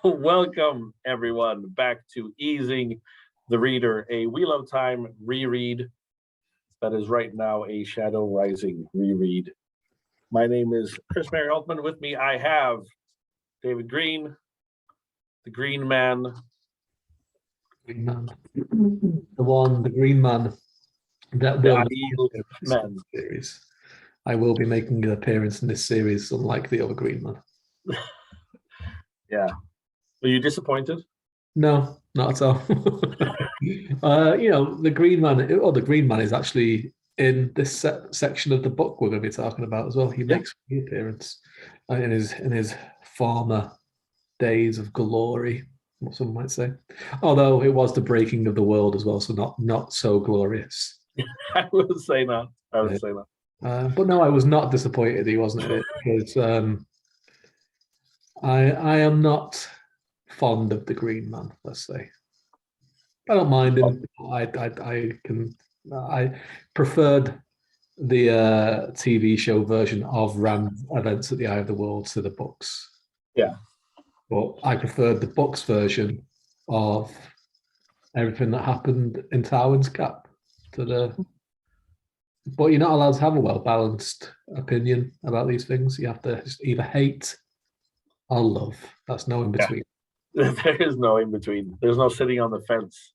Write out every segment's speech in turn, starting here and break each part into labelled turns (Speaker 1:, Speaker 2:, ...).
Speaker 1: Welcome, everyone, back to Easing the Reader, a Wheel of Time reread that is right now a Shadow Rising reread. My name is Chris Mary Hultman. With me, I have David Green, the Green Man.
Speaker 2: Green Man. The Green Man. That will
Speaker 1: the man.
Speaker 2: Series. I will be making an appearance in this series, unlike the other Green Man.
Speaker 1: Yeah. Were you disappointed?
Speaker 2: No, not at all. The Green Man, or the Green Man is actually in this section of the book we're going to be talking about as well. He makes an appearance in his former days of glory, what some might say. Although it was the breaking of the world as well, so not so glorious.
Speaker 1: I would say not.
Speaker 2: But no, I was not disappointed. He wasn't it because I am not fond of the Green Man. Let's say I don't mind him. I preferred the TV show version of Rand Events at the Eye of the World to the books.
Speaker 1: Yeah,
Speaker 2: but I preferred the books version of everything that happened in Tywin's Cap to the. But you're not allowed to have a well-balanced opinion about these things. You have to just either hate or love. That's no in between.
Speaker 1: Yeah. There is no in between. There's no sitting on the fence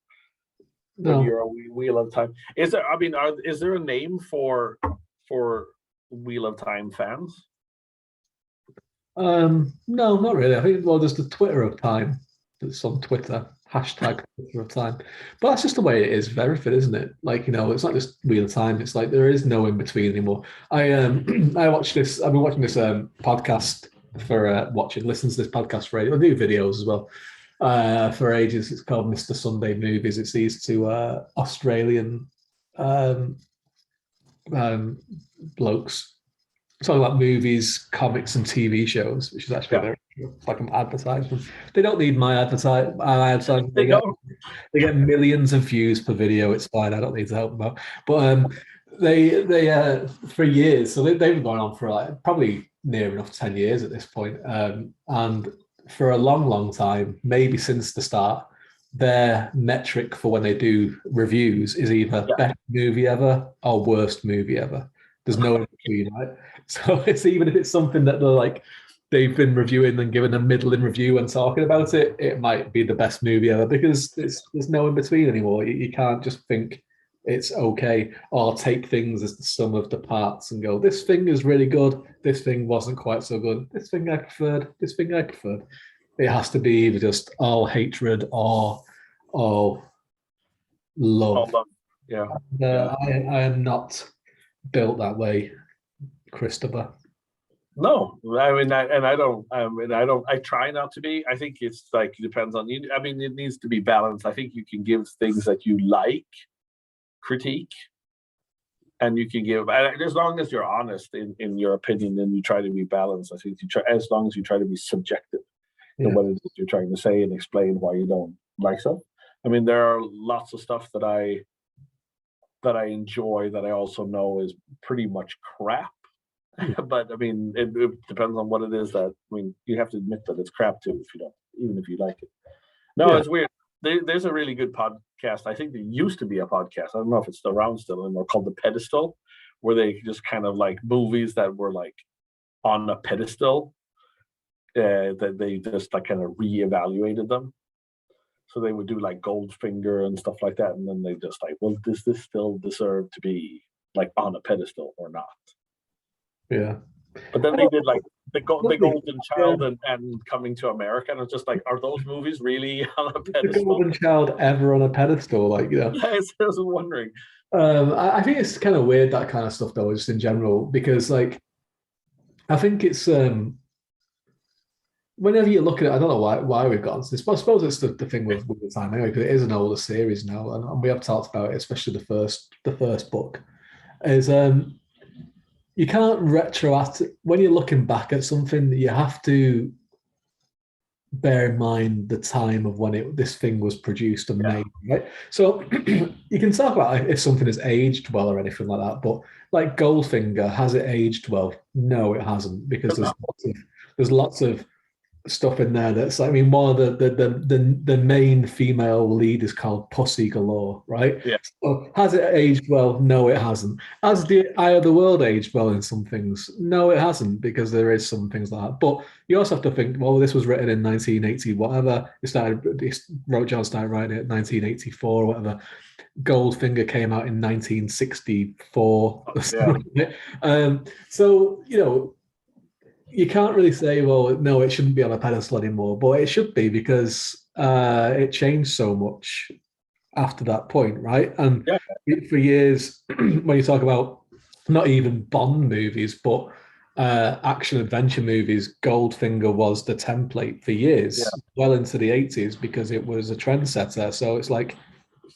Speaker 1: when you're a Wheel of Time. Is there? I mean, is there a name for Wheel of Time fans?
Speaker 2: No, not really. I think there's the Twitter of Time. That's on Twitter. Hashtag Twitter of Time. But that's just the way it is for everything, isn't it? Like, it's not just Wheel of Time. It's like there is no in between anymore. I watched this. I've been watching this podcast for listens to this podcast for ages. I do videos as well for ages. It's called Mr. Sunday Movies. It's these two Australian blokes talking about movies, comics, and TV shows, which is actually it's like an advertisement. They don't need my advertisement. They get millions of views per video. It's fine. I don't need to help them out. But they for years, so they've been going on for probably near enough 10 years at this point. And for a long, long time, maybe since the start, their metric for when they do reviews is either best movie ever or worst movie ever. There's no in between, right? So it's even if it's something that they've been reviewing and given a middling review and talking about it, it might be the best movie ever because there's no in between anymore. You can't just think it's okay or take things as the sum of the parts and go, this thing is really good, this thing wasn't quite so good, this thing I preferred. It has to be either just all hatred or all love.
Speaker 1: Yeah.
Speaker 2: I am not built that way, Christopher.
Speaker 1: No, I try not to be. I think it's it depends on you. I mean, it needs to be balanced. I think you can give things that you like critique, and you can give, as long as you're honest in your opinion and you try to be balanced. I think as long as you try to be subjective in what it is you're trying to say and explain why you don't like stuff. I mean, there are lots of stuff that I enjoy that I also know is pretty much crap. But I mean, it depends on what it is you have to admit that it's crap too even if you like it. No, it's weird. There's a really good podcast. I think there used to be a podcast. I don't know if it's around still anymore, called The Pedestal, where they just kind of movies that were on a pedestal, that they just kind of reevaluated them. So they would do Goldfinger and stuff like that, and then they just well, does this still deserve to be on a pedestal or not?
Speaker 2: Yeah.
Speaker 1: But then they did the Golden Child and Coming to America, and it's just are those movies really on a pedestal?
Speaker 2: The Golden Child ever on a pedestal?
Speaker 1: Yeah, I was wondering.
Speaker 2: I think it's kind of weird, that kind of stuff though, just in general, because I think it's whenever you look at it, I don't know why we've gotten to this, but I suppose it's the thing with the time anyway, because it is an older series now, and we have talked about it, especially the first book, is you can't when you're looking back at something, you have to bear in mind the time of when this thing was produced and made, right? So you can talk about if something has aged well or anything like that, but Goldfinger, has it aged well? No, it hasn't, because there's lots of stuff in there that's like, I mean, one of the main female lead is called Pussy Galore, right?
Speaker 1: Yeah.
Speaker 2: So has it aged well? No, it hasn't. Has the Eye of the World aged well in some things? No, it hasn't, because there is some things like that. But you also have to think, well, this was written in 1980, whatever. Wrote John started writing it in 1984 or whatever. Goldfinger came out in 1964.
Speaker 1: Yeah.
Speaker 2: So, you can't really say, well, no, it shouldn't be on a pedestal anymore, but it should be, because it changed so much after that point, right? And
Speaker 1: Yeah.
Speaker 2: for years, when you talk about not even Bond movies, but action adventure movies, Goldfinger was the template for years,
Speaker 1: Yeah.
Speaker 2: well into the 80s, because it was a trendsetter. So it's like,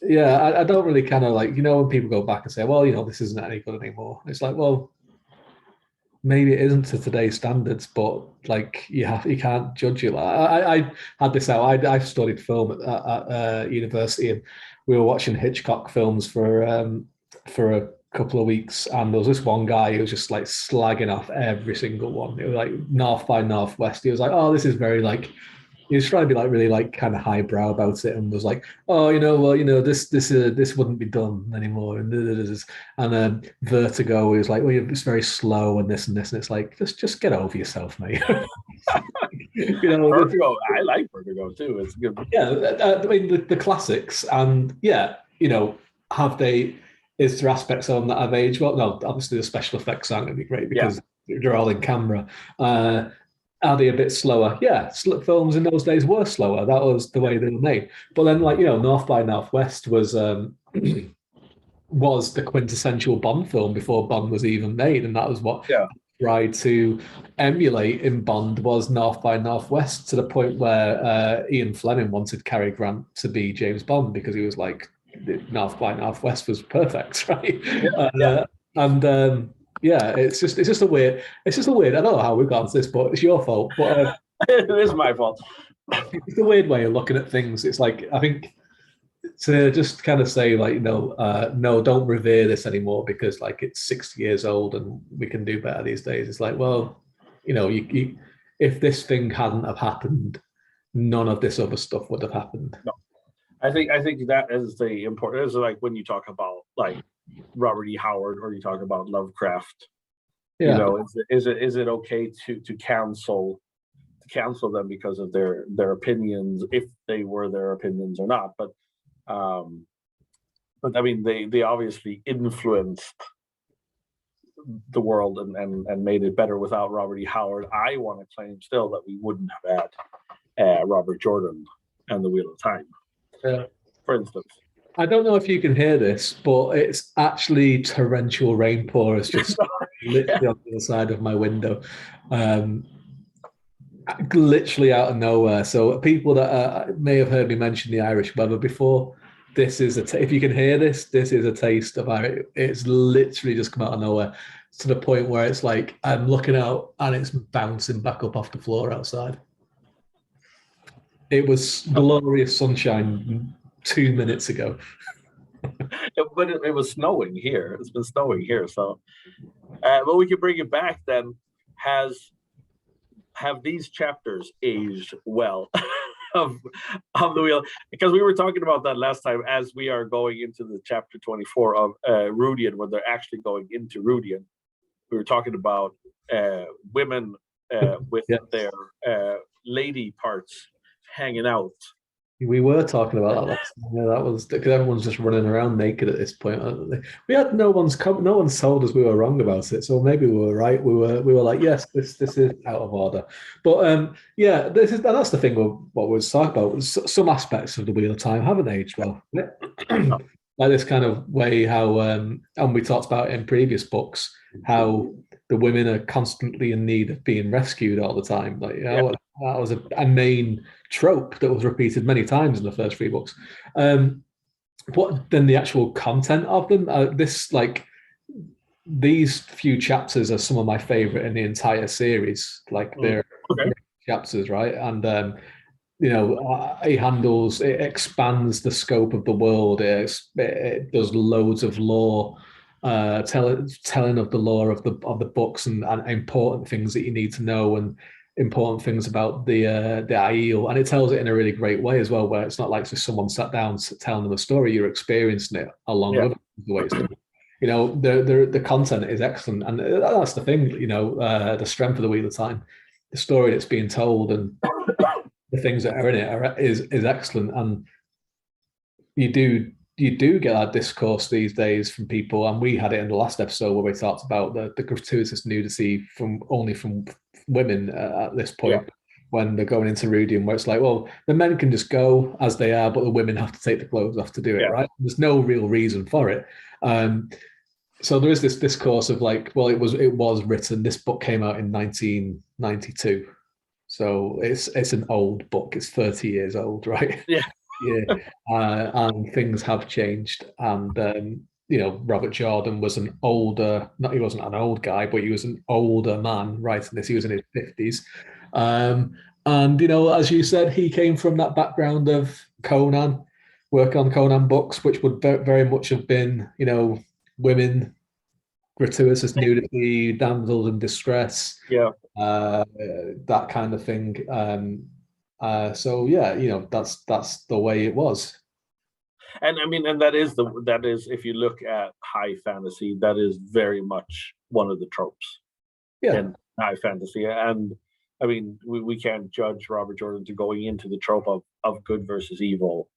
Speaker 2: yeah, I don't really kind of like, when people go back and say, well, this isn't any good anymore. It's like, well, maybe it isn't to today's standards, but like you can't judge it. I had this out. I studied film at university, and we were watching Hitchcock films for a couple of weeks, and there was this one guy who was just like slagging off every single one. It was like North by Northwest. He was like, "Oh, this is very like." He was trying to be like really like kind of highbrow about it, and was like, "Oh, this wouldn't be done anymore." And Vertigo is like, well, it's very slow and this and this, and it's like, just get over yourself, mate.
Speaker 1: Vertigo, I like Vertigo too. It's good.
Speaker 2: Yeah, I mean the classics, and yeah, have they? Is there aspects of them that have aged well? No, obviously the special effects aren't going to be great because they're all in camera. Are they a bit slower? Yeah, films in those days were slower. That was the way they were made. But then, like, North by Northwest was was the quintessential Bond film before Bond was even made, and that was what tried to emulate in Bond was North by Northwest, to the point where Ian Fleming wanted Cary Grant to be James Bond, because he was like, North by Northwest was perfect, right? It's just a weird. I don't know how we got into this, but it's your fault. But
Speaker 1: it is my fault.
Speaker 2: It's a weird way of looking at things. It's like, I think, to just kind of say like, no, don't revere this anymore because like it's 60 years old and we can do better these days. It's like, well, you if this thing hadn't have happened, none of this other stuff would have happened.
Speaker 1: No. I think that is the important. It's like when you talk about like Robert E. Howard, or you talk about Lovecraft.
Speaker 2: Yeah.
Speaker 1: Is it okay to cancel them because of their opinions, if they were their opinions or not? But I mean, they obviously influenced the world and made it better. Without Robert E. Howard, I want to claim still that we wouldn't have had Robert Jordan and the Wheel of Time. For instance.
Speaker 2: I don't know if you can hear this, but it's actually torrential rainpour. It's just literally on the other side of my window, literally out of nowhere. So people that may have heard me mention the Irish weather before, this is if you can hear this is a taste of it. It's literally just come out of nowhere, to the point where it's like I'm looking out and it's bouncing back up off the floor outside. It was glorious sunshine 2 minutes ago.
Speaker 1: But it was snowing here. It's been snowing here. So, but we can bring it back then. Have these chapters aged well of the Wheel? Because we were talking about that last time, as we are going into the chapter 24 of Rhuidean, when they're actually going into Rhuidean. We were talking about women with their lady parts hanging out.
Speaker 2: We were talking about that last time. Yeah, that was because everyone's just running around naked at this point. We had no one's told us we were wrong about it, so maybe we were right. We were like, yes, this is out of order. But that's the thing. What we was talking about. Some aspects of the Wheel of Time haven't aged well. Like this kind of way how, and we talked about it in previous books, how the women are constantly in need of being rescued all the time. Like, that was a main trope that was repeated many times in the first 3 books. But then the actual content of them, these few chapters are some of my favorite in the entire series. Like they're chapters, right? And it expands the scope of the world. It does loads of lore, telling of the lore of the books and important things that you need to know. And important things about the Aiel, and it tells it in a really great way as well, where it's not like just someone sat down telling them a story, you're experiencing it along with the way it's done. You know, the content is excellent, and that's the thing. You know, the strength of the Wheel of Time, the story that's being told, and the things that are in it is excellent. And you do get that discourse these days from people, and we had it in the last episode where we talked about the gratuitous nudity from women at this point when they're going into Rhuidean, where it's like, well, the men can just go as they are, but the women have to take the clothes off to do it, right? There's no real reason for it. So there is this discourse of like, well, it was written. This book came out in 1992, so it's an old book. It's 30 years old, right?
Speaker 1: Yeah.
Speaker 2: And things have changed. And you know, Robert Jordan was he wasn't an old guy, but he was an older man writing this. He was in his 50s. And you know, as you said, he came from that background of Conan, work on Conan books, which would very much have been, you know, women, gratuitous nudity, damsels in distress, that kind of thing. So yeah, you know, that's the way it was.
Speaker 1: And I mean, and that is if you look at high fantasy, that is very much one of the tropes in high fantasy. And I mean, we can't judge Robert Jordan to going into the trope of good versus evil,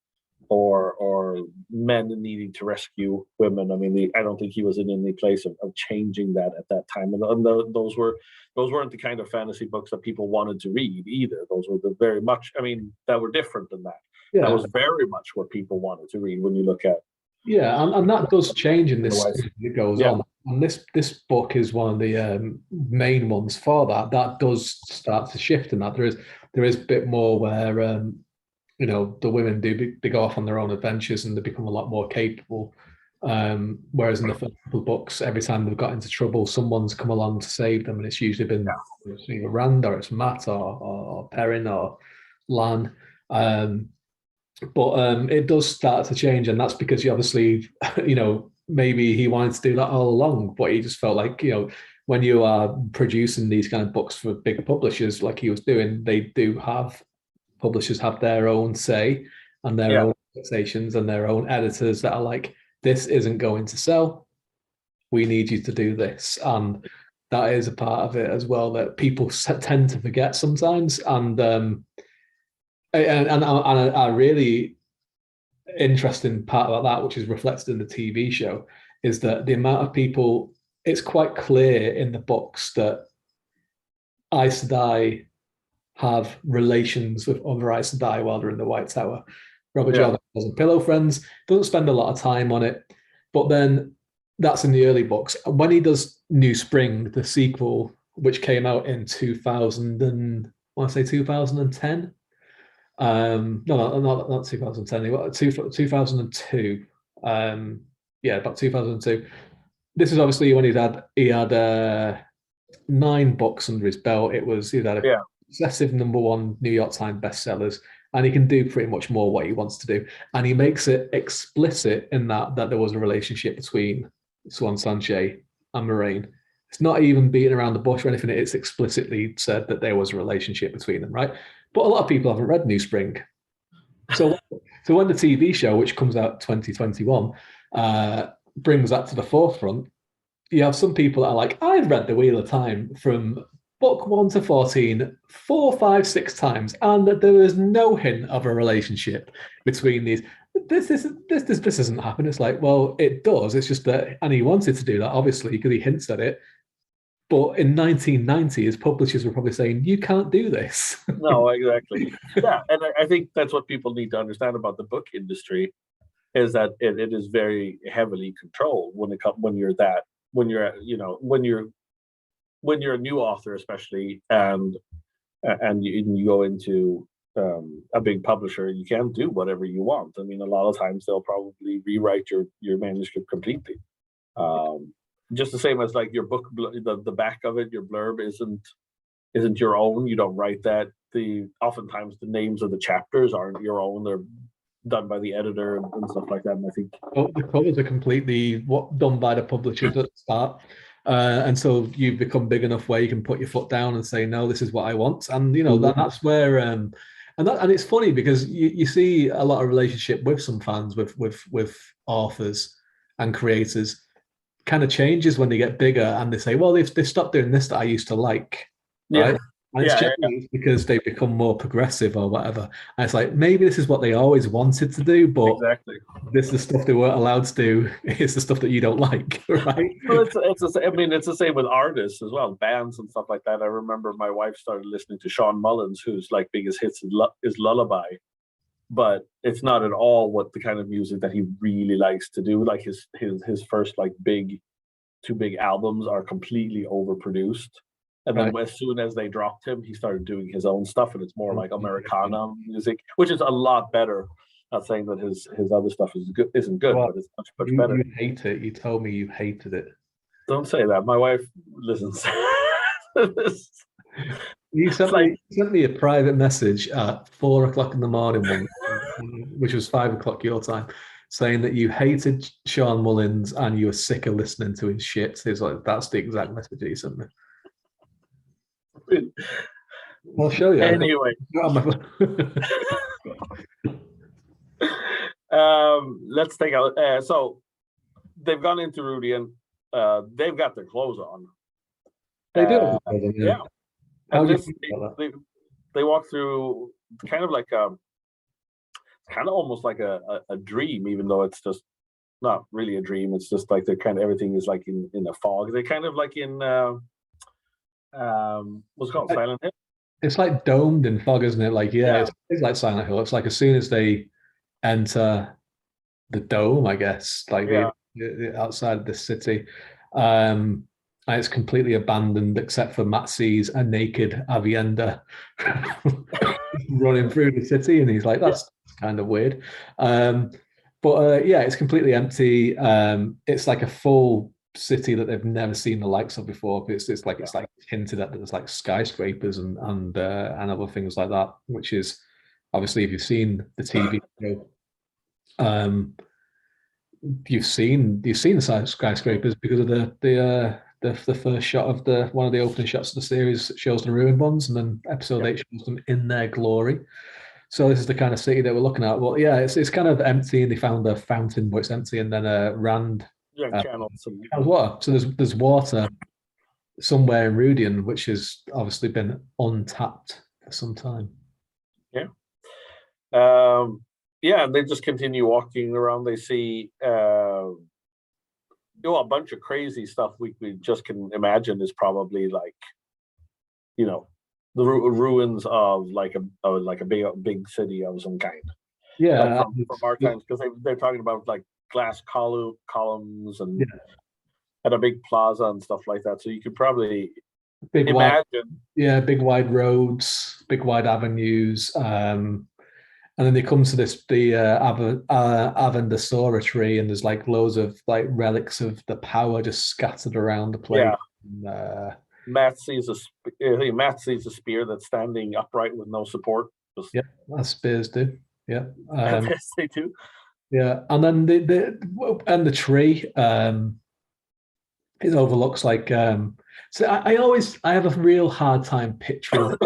Speaker 1: or men needing to rescue women. I mean, I don't think he was in any place of changing that at that time. And those weren't the kind of fantasy books that people wanted to read either. Those were very much, I mean, that were different than that. Yeah. That was very much what people wanted to read when you look at.
Speaker 2: Yeah, and that does change in this as it goes on. And this book is one of the main ones for that. That does start to shift in that. There is a bit more where you know, the women they go off on their own adventures and they become a lot more capable. Whereas in the first couple of books, every time they've got into trouble, someone's come along to save them, and it's usually been it's either Rand or it's Matt or Perrin or Lan. But it does start to change, and that's because you obviously, you know, maybe he wanted to do that all along, but he just felt like, you know, when you are producing these kind of books for big publishers like he was doing, publishers have their own say and their own expectations and their own editors that are like, this isn't going to sell. We need you to do this. And that is a part of it as well that people tend to forget sometimes. And a really interesting part about that, which is reflected in the TV show, is that the amount of people, it's quite clear in the books that Aes Sedai have relations with other Aes Sedai while they're in the White Tower. Robert Jordan has pillow friends, doesn't spend a lot of time on it, but then that's in the early books. When he does New Spring, the sequel, which came out in 2010. No, not 2010. 2002. About 2002. This is obviously when he had 9 books under his belt. He had a successive #1 New York Times bestsellers, and he can do pretty much more what he wants to do. And he makes it explicit in that there was a relationship between Swan Sanche and Moraine. It's not even beating around the bush or anything. It's explicitly said that there was a relationship between them, right? But a lot of people haven't read New Spring. So when the TV show, which comes out 2021, brings that to the forefront, you have some people that are like, I've read The Wheel of Time from book 1 to 14 4, 5, 6 times, and that there is no hint of a relationship between these. This isn't happening. It's like, well, it does. It's just that, and he wanted to do that, obviously, because he hints at it. But in 1990, his publishers were probably saying, you can't do this.
Speaker 1: No, exactly. Yeah, and I think that's what people need to understand about the book industry, is that it is very heavily controlled when you're a new author, especially, and you go into a big publisher, you can't do whatever you want. I mean, a lot of times they'll probably rewrite your manuscript completely. Just the same as like your book, the back of it, your blurb isn't your own. You don't write that. Oftentimes the names of the chapters aren't your own. They're done by the editor and stuff like that. And I think
Speaker 2: the covers are completely done by the publishers at the start. And so you become big enough where you can put your foot down and say, no, this is what I want. And you know, that's where and it's funny because you see a lot of relationship with some fans, with authors and creators kind of changes when they get bigger and they say, well, they've stopped doing this that I used to like, right? And it's generally because they become more progressive or whatever. And it's like, maybe this is what they always wanted to do, but this is the stuff they weren't allowed to do. It's the stuff that you don't like, right?
Speaker 1: Well, it's the same with artists as well, bands and stuff like that. I remember my wife started listening to Sean Mullins, whose like biggest hits is Lullaby, but it's not at all what the kind of music that he really likes to do. Like his first like two big albums are completely overproduced. And then as soon as they dropped him, he started doing his own stuff, and it's more like Americana music, which is a lot better. Not saying that his other stuff isn't good, but it's much better.
Speaker 2: You hate it. You told me you hated it.
Speaker 1: Don't say that. My wife listens to this.
Speaker 2: You sent me a private message at 4:00 in the morning, which was 5:00 your time, saying that you hated Sean Mullins and you were sick of listening to his shit. It's like, that's the exact message that you sent me. I'll show you.
Speaker 1: Anyway. Let's take out. So they've gone into Rhuidean. They've got their clothes on.
Speaker 2: They do.
Speaker 1: Yeah. They walk through kind of like almost like a dream, even though it's just not really a dream. It's just like everything is like in a fog. They're kind of like in what's it called, Silent Hill.
Speaker 2: It's like domed in fog, isn't it? Like it's like Silent Hill. It's like as soon as they enter the dome, I guess, like the outside of the city, and it's completely abandoned except for Matt sees a naked Avienda running through the city, and he's like, that's kind of weird. But it's completely empty. It's like a full city that they've never seen the likes of before. It's like hinted at that there's like skyscrapers and other things like that, which is obviously, if you've seen the TV show, you've seen the skyscrapers because of the first shot of one of the opening shots of the series shows the ruined ones, and then episode 8 shows them in their glory. So this is the kind of city that we're looking at. Well, it's kind of empty, and they found a fountain, but it's empty, and then a Rand channels water. So there's water somewhere in Rhuidean, which has obviously been untapped for some time.
Speaker 1: They just continue walking around. They see a bunch of crazy stuff we just can imagine is probably like, the ruins of like a big city of some kind. From our times, because they're talking about like glass columns and a big plaza and stuff like that. So you could probably imagine.
Speaker 2: Big wide roads, big wide avenues. And then they come to the Avendasora tree, and there's like loads of like relics of the power just scattered around the place. And,
Speaker 1: Matt sees a spear that's standing upright with no support.
Speaker 2: As spears do. Yeah,
Speaker 1: they do.
Speaker 2: Yeah, and then the tree it overlooks like. So I have a real hard time picturing.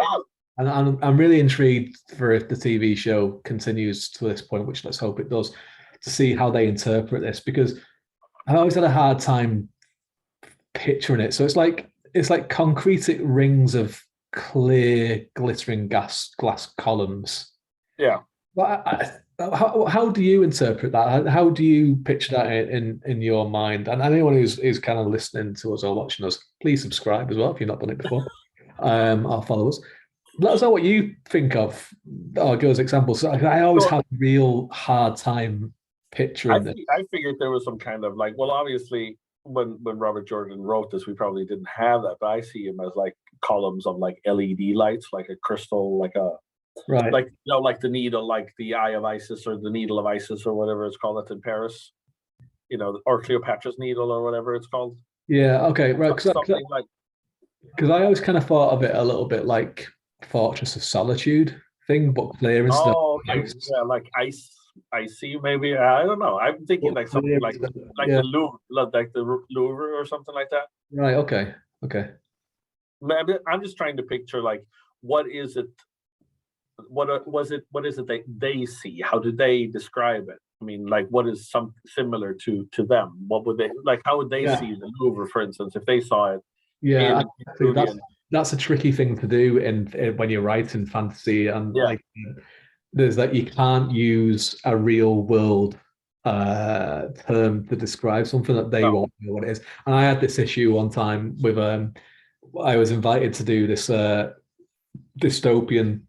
Speaker 2: And I'm really intrigued for if the TV show continues to this point, which let's hope it does, to see how they interpret this, because I always had a hard time picturing it. So it's like concrete rings of clear, glittering glass columns.
Speaker 1: Yeah.
Speaker 2: But how do you interpret that? How do you picture that in your mind? And anyone who's kind of listening to us or watching us, please subscribe as well if you've not done it before. Or follow us. Let us know what you think of, or give us examples. So I always have a real hard time picturing it.
Speaker 1: I figured there was some kind of like, well, obviously when Robert Jordan wrote this, we probably didn't have that, but I see him as like columns of like LED lights, like a crystal, like a like like the needle, like the Eye of Isis or the Needle of Isis or whatever it's called. That's in Paris, or Cleopatra's Needle or whatever it's called.
Speaker 2: Yeah. Okay. Right. Because I always kind of thought of it a little bit like Fortress of Solitude thing, but clear instead.
Speaker 1: Oh, okay. Yeah, like ice I see. Maybe I don't know. I'm thinking like something like
Speaker 2: yeah.
Speaker 1: the Louvre, like the Louvre or something like that.
Speaker 2: Right. Okay. Okay.
Speaker 1: Maybe I'm just trying to picture like what is it? What is it that they see? How do they describe it? I mean, like what is some similar to them? What would they like? How would they see the Louvre, for instance, if they saw it?
Speaker 2: Yeah,
Speaker 1: In
Speaker 2: that's a tricky thing to do in when you're writing fantasy, and
Speaker 1: yeah.
Speaker 2: like there's that you can't use a real world term to describe something that they won't know what it is. And I had this issue one time with I was invited to do this dystopian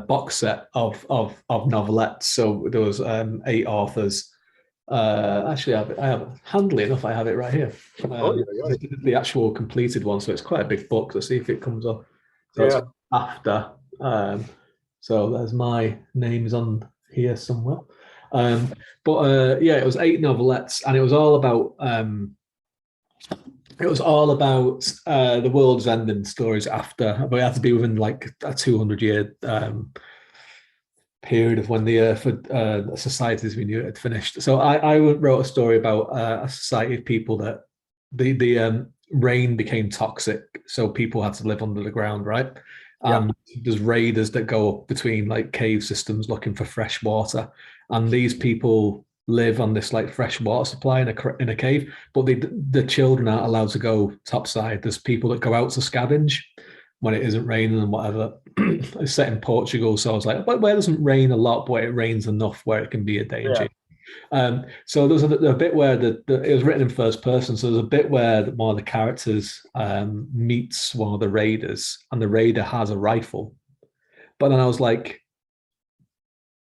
Speaker 2: box set of novelettes. So there was 8 authors. Actually, I have handily enough. I have it right here. The actual completed one. So it's quite a big book. Let's see if it comes up. So it's after. So there's my name's on here somewhere. But yeah, it was 8 novelettes, and it was all about the world's ending stories after, but it had to be within like a 200-year period of when the Earth had society as we knew it had finished. So I wrote a story about a society of people that the rain became toxic, so people had to live under the ground, right? And there's raiders that go between like cave systems looking for fresh water, and these people live on this like fresh water supply in a cave, but the children aren't allowed to go topside. There's people that go out to scavenge when it isn't raining and whatever. It's set in Portugal, so I was like, but where it doesn't rain a lot, but it rains enough where it can be a danger. So there's a bit where it was written in first person. So there's a bit where one of the characters meets one of the raiders, and the raider has a rifle. But then I was like,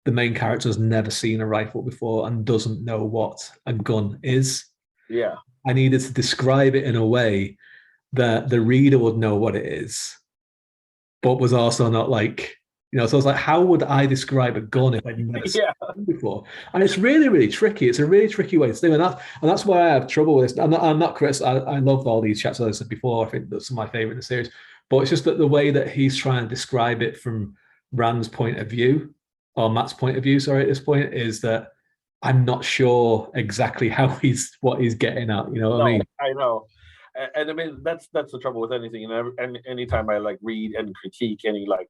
Speaker 2: the main character has never seen a rifle before and doesn't know what a gun is.
Speaker 1: Yeah.
Speaker 2: I needed to describe it in a way that the reader would know what it is, but was also not like, so I was like, how would I describe a gun if I'd never seen it before? And it's really, really tricky. It's a really tricky way to do it. And that's why I have trouble with this. I'm not Chris. I love all these chats, as I said before. I think that's my favorite in the series. But it's just that the way that he's trying to describe it from Rand's point of view, or Matt's point of view, sorry, at this point, is that I'm not sure exactly what he's getting at. You know what I mean?
Speaker 1: I know. And I mean, that's the trouble with anything. And anytime I like read and critique any like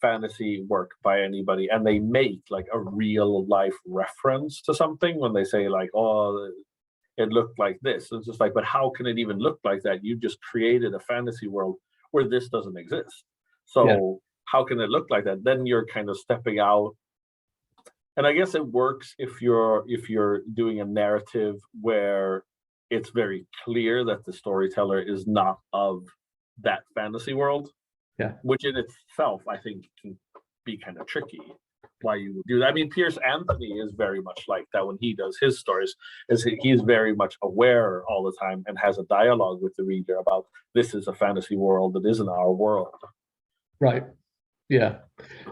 Speaker 1: fantasy work by anybody, and they make like a real life reference to something when they say like, oh, it looked like this. It's just like, but how can it even look like that? You just created a fantasy world where this doesn't exist. So how can it look like that? Then you're kind of stepping out. And I guess it works if you're doing a narrative where it's very clear that the storyteller is not of that fantasy world.
Speaker 2: Yeah.
Speaker 1: Which in itself, I think, can be kind of tricky. Why you would do that? I mean, Pearce Anthony is very much like that when he does his stories. He's very much aware all the time and has a dialogue with the reader about this is a fantasy world that isn't our world.
Speaker 2: Right. Yeah,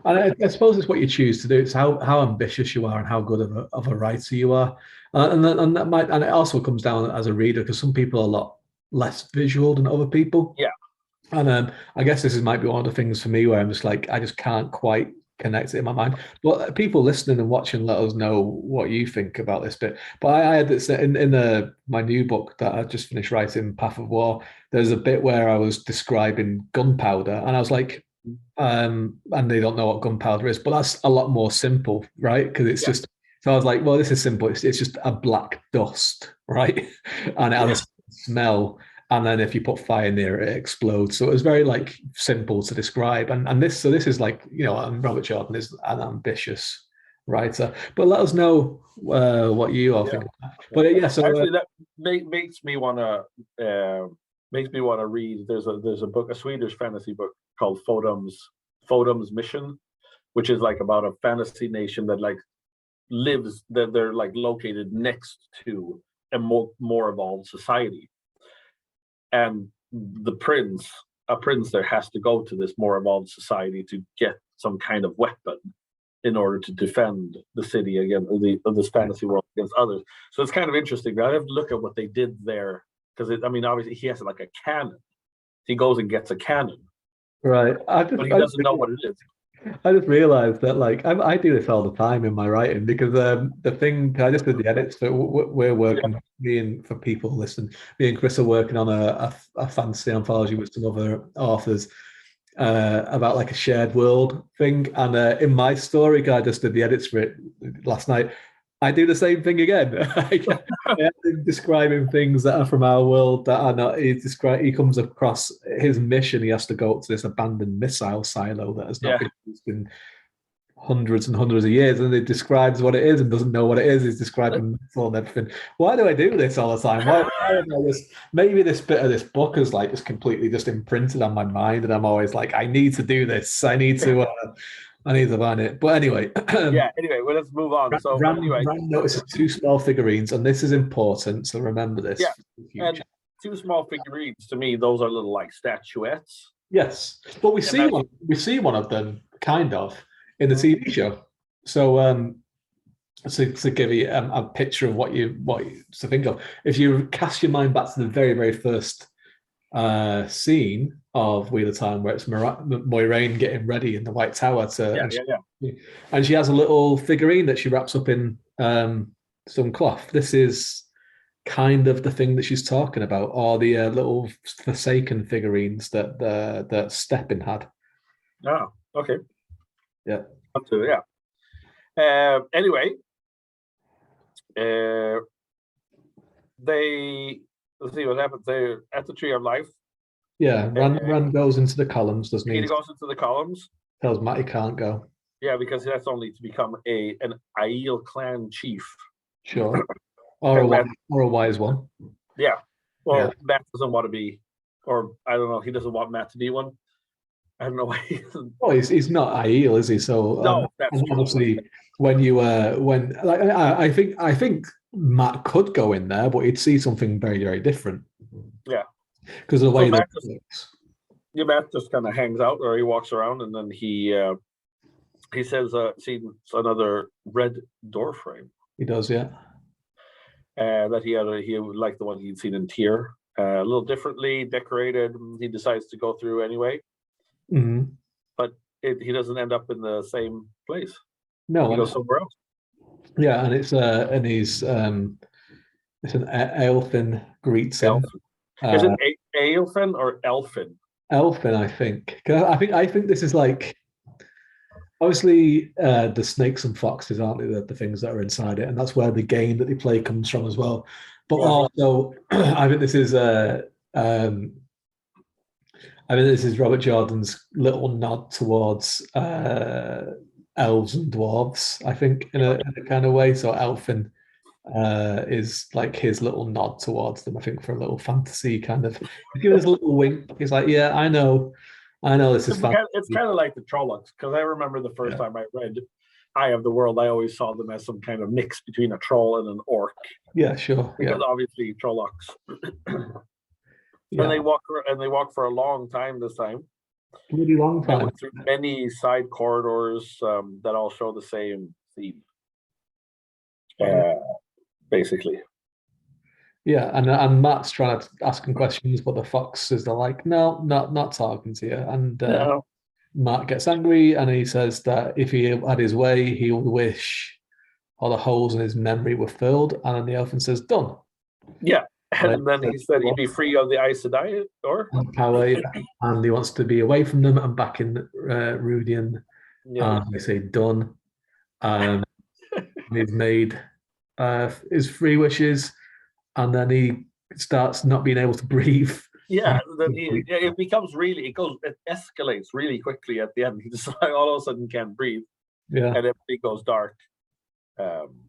Speaker 2: and I suppose it's what you choose to do. It's how ambitious you are and how good of a writer you are, and it also comes down as a reader, because some people are a lot less visual than other people.
Speaker 1: Yeah,
Speaker 2: and I guess might be one of the things for me where I'm just like, I just can't quite connect it in my mind. But people listening and watching, let us know what you think about this bit. But I had this in my new book that I just finished writing, Path of War. There's a bit where I was describing gunpowder, and I was like, and they don't know what gunpowder is, but that's a lot more simple, right? Because it's just, so I was like, well, this is simple. It's just a black dust, right? And it has a smell, and then if you put fire near it, it explodes. So it was very like simple to describe. And this is like, and Robert Jordan is an ambitious writer. But let us know what you all think. But so
Speaker 1: actually, that makes me want to read. There's a book, a Swedish fantasy book called Fodom's Mission, which is like about a fantasy nation that like lives, that they're like located next to a more evolved society, and a prince there has to go to this more evolved society to get some kind of weapon in order to defend the city against this fantasy world against others. So it's kind of interesting. I have to look at what they did there, because obviously he has like a cannon. He goes and gets a cannon,
Speaker 2: right,
Speaker 1: but he doesn't know what it is.
Speaker 2: I just realized that like I do this all the time in my writing because the thing I just did the edits, but we're
Speaker 1: Yeah,
Speaker 2: working, me and for people listen, me and Chris are working on a fantasy anthology with some other authors about like a shared world thing. And in my story, I just did the edits for it last night. I do the same thing again. I have him describing things that are from our world that are not. He comes across his mission. He has to go up to this abandoned missile silo that has not
Speaker 1: yeah.
Speaker 2: been used in hundreds and hundreds of years, and it describes what it is and doesn't know what it is. He's describing metal and everything. Why do I do this all the time? Why am I just maybe this bit of this book is like just completely just imprinted on my mind, and I'm always like, I need to do this. I need to find it. But anyway,
Speaker 1: Yeah. Anyway, well, let's move on. So, but anyway,
Speaker 2: Rand notices two small figurines, and this is important. So remember this
Speaker 1: yeah,
Speaker 2: for the
Speaker 1: and
Speaker 2: future.
Speaker 1: two small figurines to me, those are little like statuettes,
Speaker 2: Yes, but we
Speaker 1: and
Speaker 2: see
Speaker 1: that's
Speaker 2: one of them kind of in the
Speaker 1: Mhm.
Speaker 2: TV show. So to give you a picture of what you to think of, if you cast your mind back to the very very first scene of Wheel of Time, where it's Moiraine getting ready in the White Tower
Speaker 1: Yeah,
Speaker 2: and
Speaker 1: yeah, yeah.
Speaker 2: and she has a little figurine that she wraps up in some cloth. This is kind of the thing that she's talking about, or the little Forsaken figurines that Steppin had.
Speaker 1: Oh, okay.
Speaker 2: Yeah.
Speaker 1: Up to yeah. Anyway, uh, they let's see what happens. They're at the Tree of Life.
Speaker 2: Yeah,
Speaker 1: Uh,
Speaker 2: Rand goes into the columns, doesn't he?
Speaker 1: Peter
Speaker 2: And
Speaker 1: goes into the columns.
Speaker 2: tells Matt he can't go.
Speaker 1: Yeah, because that's only to become an Aiel clan chief.
Speaker 2: Sure. Or
Speaker 1: And Matt,
Speaker 2: or a wise one.
Speaker 1: yeah.
Speaker 2: Yeah.
Speaker 1: Well, Matt doesn't want to be, or I don't know. He doesn't want Matt to be one. I don't know why. He doesn't.
Speaker 2: Well, he's not ideal, is he? So
Speaker 1: No, that's
Speaker 2: and
Speaker 1: true.
Speaker 2: obviously when you when like I think Matt could go in there, but he'd see something very very different
Speaker 1: Yeah.
Speaker 2: because of the
Speaker 1: So
Speaker 2: way that
Speaker 1: Matt just, yeah, Matt just kind of hangs out, or he walks around, and then he says, "Seen another red door frame."
Speaker 2: he does. Yeah.
Speaker 1: That he would like the one he'd seen in Tier, a little differently decorated. He decides to go through anyway,
Speaker 2: Mm-hmm.
Speaker 1: but he doesn't end up in the same place.
Speaker 2: No,
Speaker 1: He
Speaker 2: and
Speaker 1: goes somewhere else.
Speaker 2: yeah, and he's it's an elfin greets him.
Speaker 1: Elfin. Is it
Speaker 2: Uh,
Speaker 1: Aelfin or Elfin?
Speaker 2: elfin, I think. 'Cause I think this is like obviously the snakes and foxes aren't they, the things that are inside it, and that's where the game that they play comes from as well. But
Speaker 1: Yeah,
Speaker 2: also, I think this is um, I think this is Robert Jordan's little nod towards elves and dwarves. I think in a kind of way. So elfin is like his little nod towards them. I think for a little fantasy kind of. Give us a little wink. He's like, yeah, I know this is fantasy.
Speaker 1: it's kind of like the Trollocs, because I remember the first
Speaker 2: Yeah,
Speaker 1: time I read Eye of the World, I always saw them as some kind of mix between a troll and an orc,
Speaker 2: yeah, sure,
Speaker 1: because
Speaker 2: yeah,
Speaker 1: obviously Trollocs. And
Speaker 2: yeah.
Speaker 1: they walk for a long time this time.
Speaker 2: Really long
Speaker 1: I
Speaker 2: time.
Speaker 1: went through many side corridors that all show the same theme, uh, basically.
Speaker 2: Yeah, and Matt's trying to ask him questions, but the foxes are like, no, not talking to you. And
Speaker 1: No,
Speaker 2: Matt gets angry and he says that if he had his way, he would wish all the holes in his memory were filled. And then the elfin says, done.
Speaker 1: yeah.
Speaker 2: And
Speaker 1: And then he said he'd be free of the Aes Sedai, or
Speaker 2: power, yeah. And he wants to be away from them and back in Rhuidean.
Speaker 1: yeah,
Speaker 2: And they say, done. He's made his three wishes, and then he starts not being able to breathe.
Speaker 1: yeah. Then it becomes really it escalates really quickly at the end. He just like all of a sudden can't breathe,
Speaker 2: Yeah.
Speaker 1: and everything goes dark. Um,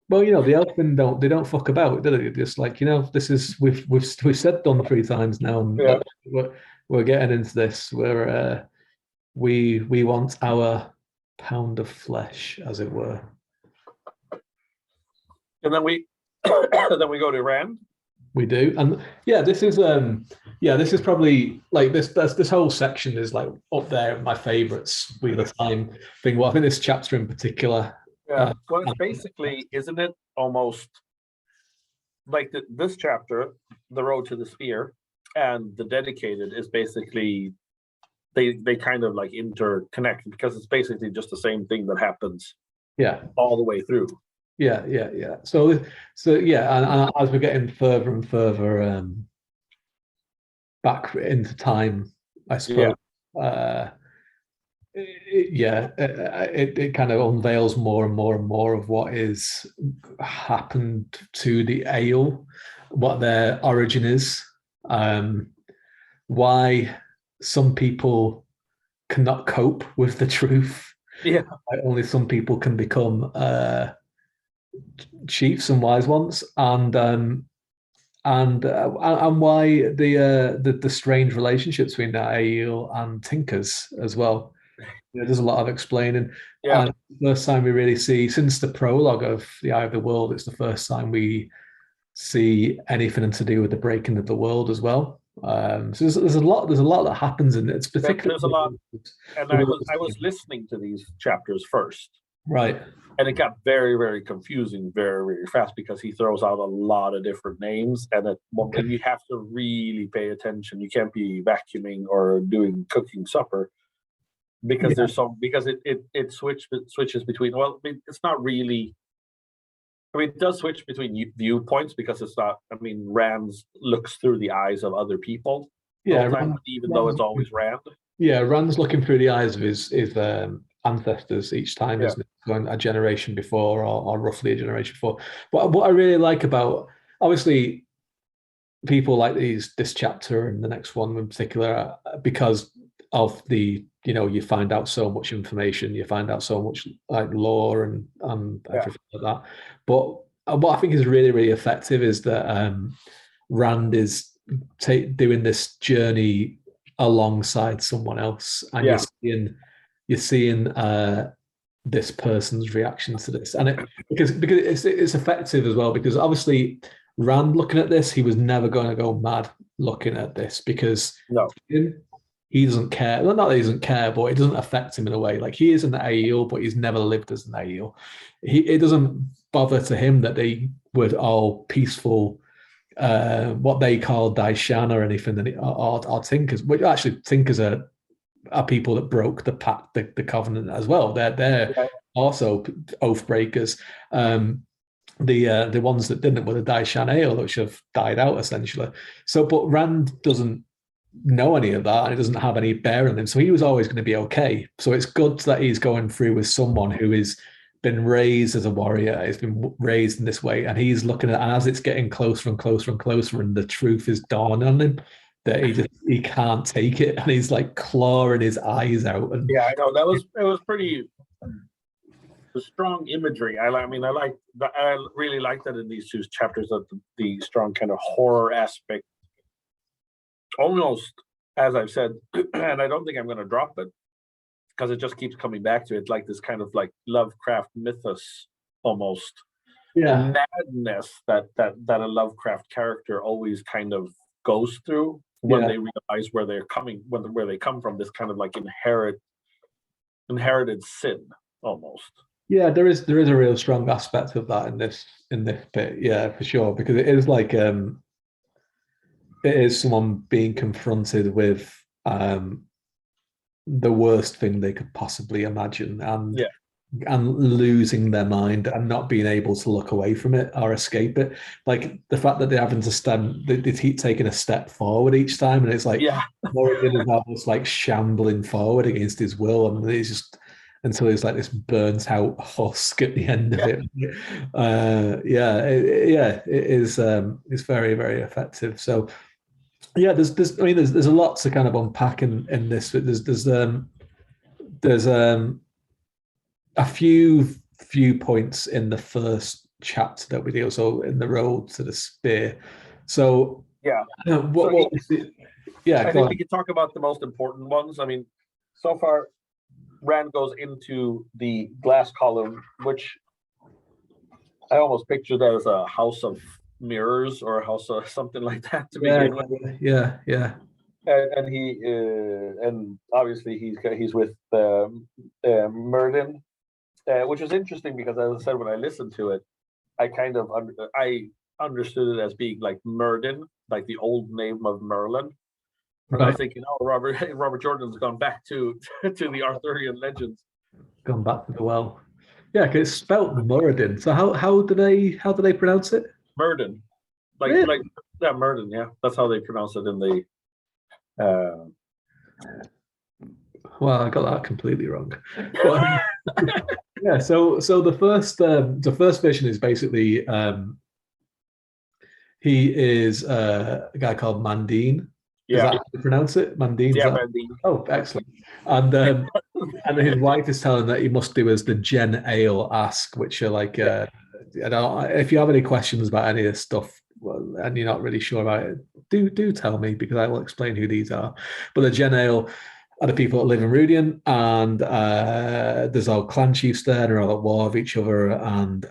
Speaker 2: Well, the elfin don't fuck about, do they? Just like this is we've said done three times now, and
Speaker 1: yeah,
Speaker 2: we're getting into this. We want our pound of flesh, as it were.
Speaker 1: and then we then we go to Rand.
Speaker 2: We do, and this is probably like this whole section is like up there my favorites. Wheel of Time thing. Well, I think this chapter in particular.
Speaker 1: Yeah, well, it's basically, isn't it almost like this chapter, The Road to the Spear, and The Dedicated is basically they kind of like interconnect, because it's basically just the same thing that happens all the way through.
Speaker 2: Yeah. So yeah, and as we're getting further and further back into time, I suppose. It kind of unveils more and more and more of what is happened to the Ale, what their origin is, why some people cannot cope with the truth.
Speaker 1: Yeah,
Speaker 2: only some people can become chiefs and wise ones, and why the strange relationships between the Ale and Tinkers as well. There's a lot of explaining.
Speaker 1: Yeah.
Speaker 2: And the first time we really see, since the prologue of The Eye of the World, it's the first time we see anything to do with the breaking of the world as well. So there's a lot that happens in it. It's particularly
Speaker 1: there's a lot, and I was listening to these chapters first,
Speaker 2: right,
Speaker 1: and it got very, very confusing very, very fast, because he throws out a lot of different names, and you have to really pay attention. You can't be vacuuming or cooking supper, because it switches between, well, I mean, it's not really, I mean, it does switch between viewpoints, because it's not, I mean, Rand looks through the eyes of other people all the time, even though it's always Rand.
Speaker 2: Yeah, Rand's looking through the eyes of his ancestors each time, isn't it? Going a generation before, or roughly a generation before. But what I really like about, obviously, people like this chapter and the next one in particular, because of the, you find out so much information, you find out so much like lore and everything like that. But what I think is really, really effective is that Rand is doing this journey alongside someone else, and you're seeing this person's reaction to this, and because it's effective as well, because obviously Rand looking at this, he was never going to go mad looking at this, because he doesn't care. Well, not that he doesn't care, but it doesn't affect him in a way. Like, he is an Aiel, but he's never lived as an Aiel. It doesn't bother to him that they were all peaceful, what they call Daishan or anything, or Tinkers. Which actually Tinkers are people that broke the pact, the covenant as well. They're also oath breakers. The ones that didn't were the Daishan Ale, which have died out essentially. So, but Rand doesn't know any of that, and it doesn't have any bearing on him. So he was always going to be okay. So it's good that he's going through with someone who has been raised as a warrior, he's been raised in this way, and he's looking at, and as it's getting closer and closer and closer, and the truth is dawning on him, that he can't take it, and he's like clawing his eyes out. And
Speaker 1: I know it was pretty strong imagery. I really like that in these two chapters, of the strong kind of horror aspect. Almost, as I've said, and I don't think I'm going to drop it, because it just keeps coming back to it, like this kind of like Lovecraft mythos almost. The madness that a Lovecraft character always kind of goes through when they realize where they're coming, where they come from, this kind of like inherited sin almost.
Speaker 2: Yeah, there is a real strong aspect of that in this bit, yeah, for sure, because it is like it is someone being confronted with the worst thing they could possibly imagine, and losing their mind and not being able to look away from it or escape it. Like the fact that they're having to they keep taking a step forward each time, and it's like Morrigan is almost like shambling forward against his will, and he's just, until he's like this burnt out husk at the end of it. It is it's very, very effective. So there's a lot to kind of unpack in this. There's a few points in the first chapter that we deal. So in the road to the spear. So
Speaker 1: I think we can talk about the most important ones. I mean, so far, Rand goes into the glass column, which I almost pictured as a house of mirrors or a house of something like that to begin with.
Speaker 2: Yeah.
Speaker 1: And he and obviously he's with Myrddin, which is interesting, because, as I said, when I listened to it, I kind of I understood it as being like Myrddin, like the old name of Merlin. And I was thinking, oh, Robert Jordan's gone back to the Arthurian legends.
Speaker 2: Gone back to the well. Yeah, because it's spelt Muradin. So how do they pronounce it?
Speaker 1: Murden.
Speaker 2: Really?
Speaker 1: Yeah, Murden, yeah. That's how they pronounce it in the
Speaker 2: Well, I got that completely wrong. But yeah, so the first vision is basically he is a guy called Mandine. Is that how you pronounce it? Mandine?
Speaker 1: Yeah, Mandine.
Speaker 2: Oh, excellent. And his wife is telling that he must do as the Gen Ale ask, which are like, if you have any questions about any of this stuff, well, and you're not really sure about it, do tell me, because I will explain who these are. But the Gen Ale are the people that live in Rhuidean, and there's all clan chiefs there. They're all at war with each other, and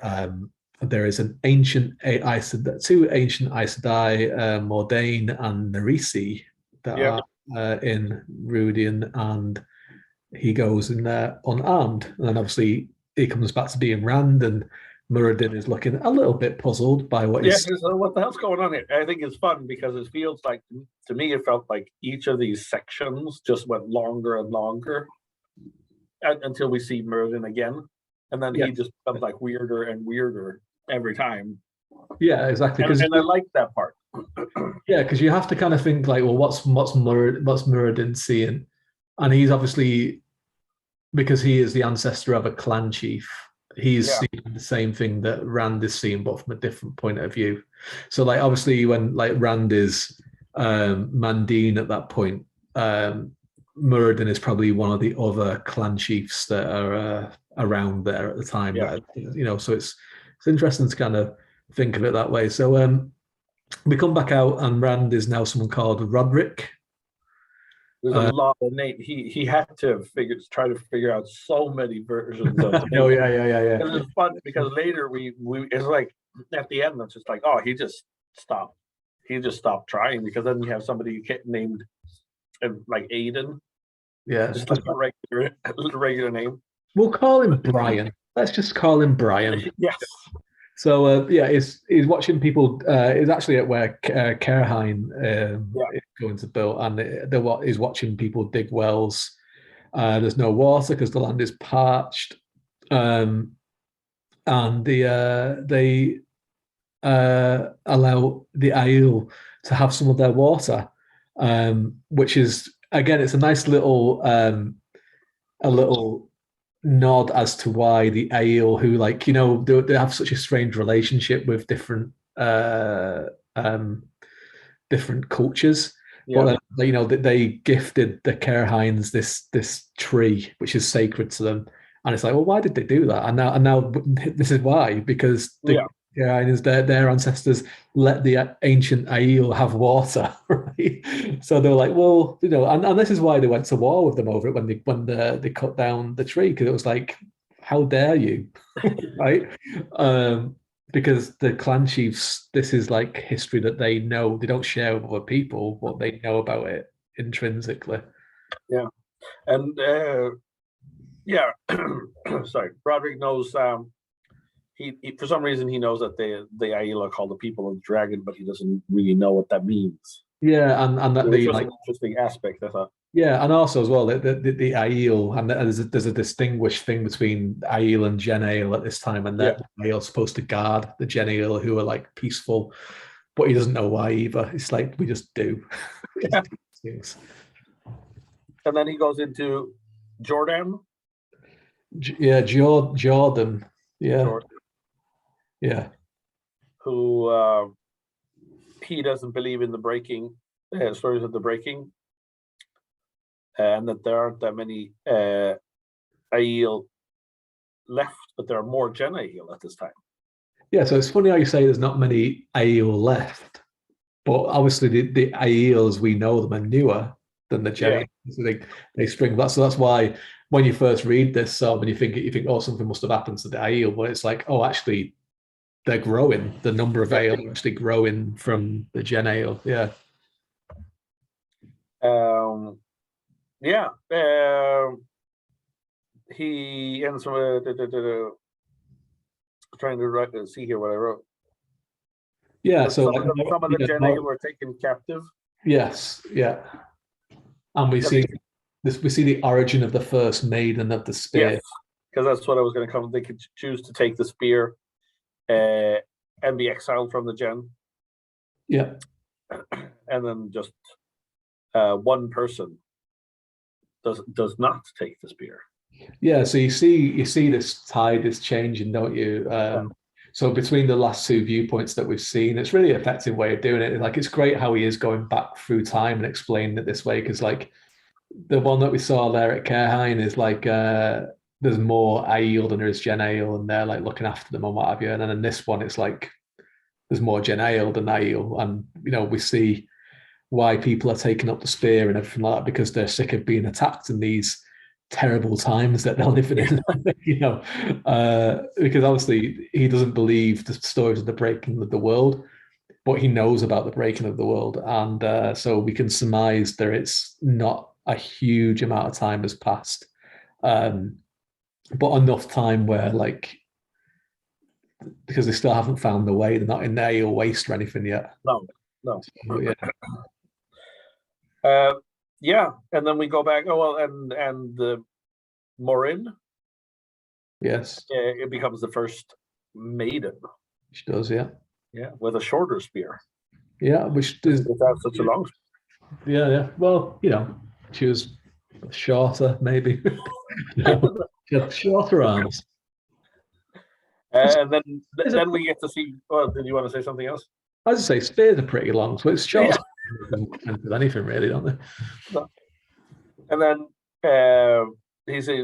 Speaker 2: there is two ancient Aes Sedai, Mordain and Nerisi, that are in Rhuidean, and he goes in there unarmed. And then obviously he comes back to being Rand, and Muradin is looking a little bit puzzled by what he's...
Speaker 1: So what the hell's going on here? I think it's fun because it feels like, to me, it felt like each of these sections just went longer and longer until we see Muradin again. And then he just becomes like weirder and weirder every time.
Speaker 2: Yeah, exactly.
Speaker 1: And I like that part.
Speaker 2: Yeah, because you have to kind of think like, well, what's Muradin seeing? And he's obviously, because he is the ancestor of a clan chief, he's seeing the same thing that Rand is seeing, but from a different point of view. So like, obviously when like Rand is Mandine at that point, Muradin is probably one of the other clan chiefs that are around there at the time. So it's interesting to kind of think of it that way. So we come back out, and Rand is now someone called Roderick.
Speaker 1: There's a lot of names. He had to try to figure out so many versions of it.
Speaker 2: Oh yeah.
Speaker 1: And it's fun because later we it's like at the end it's just like, oh, he just stopped. He just stopped trying, because then you have somebody named like Aiden.
Speaker 2: Yeah,
Speaker 1: just like a regular name.
Speaker 2: We'll call him Brian. Let's just call him Brian.
Speaker 1: Yes.
Speaker 2: So he's watching people. He's actually at where Cairhine is going to build, and he's watching people dig wells. There's no water because the land is parched, and they allow the Aiel to have some of their water, which is, again, it's a nice little nod as to why the Aiel, who, like, they have such a strange relationship with different cultures. But they gifted the Cairhines this tree which is sacred to them, and it's like, well, why did they do that? And now this is why, because the Cairhines, their ancestors let the ancient Aiel have water, right? So they were like, well, and this is why they went to war with them over it when they cut down the tree, because it was like, how dare you, right? Because the clan chiefs, this is like history that they know. They don't share with other people, but they know about it intrinsically.
Speaker 1: Yeah, and sorry, Broderick knows. He for some reason he knows that the Aiel are called the people of the dragon, but he doesn't really know what that means.
Speaker 2: Yeah, and that
Speaker 1: they, like, an interesting aspect, I thought.
Speaker 2: Yeah, and also as well the Aiel, and there's a distinguished thing between Aiel and Gen Ale at this time, and that Aiel's supposed to guard the Gen Ale, who are like peaceful, but he doesn't know why either. It's like, we just do.
Speaker 1: Yeah. And then he goes into Jordan.
Speaker 2: Jordan. Yeah.
Speaker 1: Jordan.
Speaker 2: Yeah.
Speaker 1: Who he doesn't believe in the breaking stories of the breaking, and that there aren't that many Aiel left, but there are more Gen Aiel at this time. Yeah,
Speaker 2: so it's funny how you say there's not many Aiel left, but obviously the Aiel as we know them are newer than the Gen Aiel. So they spring back. So that's why when you first read this, when you think, oh, something must have happened to the Aiel, but it's like, oh, actually, they're growing. The number of Aiel are actually growing from the Gen Aiel. Yeah.
Speaker 1: He ends with trying to see here what I wrote.
Speaker 2: Yeah, so
Speaker 1: some of the Gen Aiel were taken captive.
Speaker 2: Yes, yeah. And we see this. We see the origin of the first maiden of the spear.
Speaker 1: Yes, because that's what I was going to come. They could choose to take the spear and be exiled from the gen.
Speaker 2: Yeah.
Speaker 1: And then just one person does not take the spear.
Speaker 2: Yeah, so you see this tide is changing, don't you? So between the last two viewpoints that we've seen, it's really an effective way of doing it. Like, it's great how he is going back through time and explaining it this way, because like the one that we saw there at Cairhine is like there's more Aiel than there is Gen Aiel, and they're like looking after them and what have you. And then in this one, it's like there's more Gen Aiel than Aiel, and we see why people are taking up the spear and everything like that, because they're sick of being attacked in these terrible times that they're living in. Because obviously he doesn't believe the stories of the breaking of the world, but he knows about the breaking of the world, and so we can surmise that it's not a huge amount of time has passed, but enough time where, like, because they still haven't found the way, they're not in Aiel waste or anything yet.
Speaker 1: No.
Speaker 2: So,
Speaker 1: yeah, and then we go back. Oh well, and Morin.
Speaker 2: Yes.
Speaker 1: It becomes the first maiden.
Speaker 2: She does, yeah.
Speaker 1: Yeah, with a shorter spear.
Speaker 2: Yeah, which is
Speaker 1: without such a long.
Speaker 2: Yeah. Well, she was shorter, maybe. She had shorter arms.
Speaker 1: And then we get to see. Well, did you want to say something else?
Speaker 2: I was say spears are pretty long, so it's short with anything really, don't they?
Speaker 1: No. And then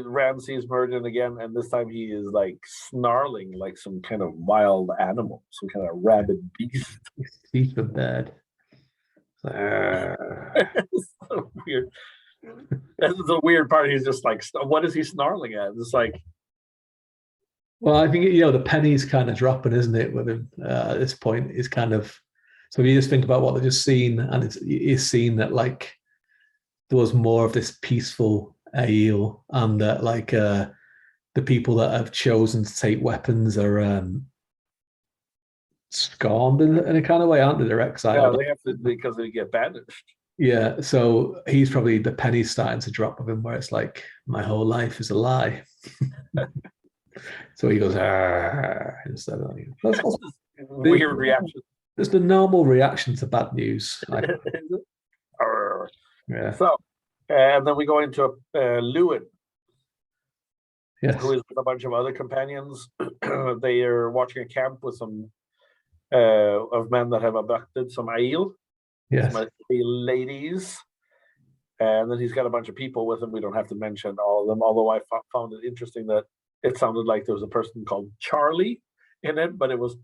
Speaker 1: Rand sees Merlin again, and this time he is like snarling like some kind of wild animal, some kind of rabid beast.
Speaker 2: His teeth are bad.
Speaker 1: So weird. This is the weird part. He's just like, what is he snarling at? It's like,
Speaker 2: well, I think the penny's kind of dropping, isn't it? With him at this point, is kind of. So if you just think about what they've just seen, and it's seen that like there was more of this peaceful Aiel, and that like the people that have chosen to take weapons are scorned in a kind of way, aren't they? They're exiled.
Speaker 1: Yeah, they have to, because they get banished.
Speaker 2: Yeah, so he's probably, the penny's starting to drop with him, where it's like, my whole life is a lie. So he goes, instead of like, that's
Speaker 1: weird reaction.
Speaker 2: It's the normal reaction to bad news.
Speaker 1: Yeah. So, and then we go into Lewin,
Speaker 2: yes,
Speaker 1: who is with a bunch of other companions. They are watching a camp with some of men that have abducted some Aiel.
Speaker 2: Yes.
Speaker 1: Some Aiel ladies. And then he's got a bunch of people with him. We don't have to mention all of them, although I found it interesting that it sounded like there was a person called Charlie in it, but it was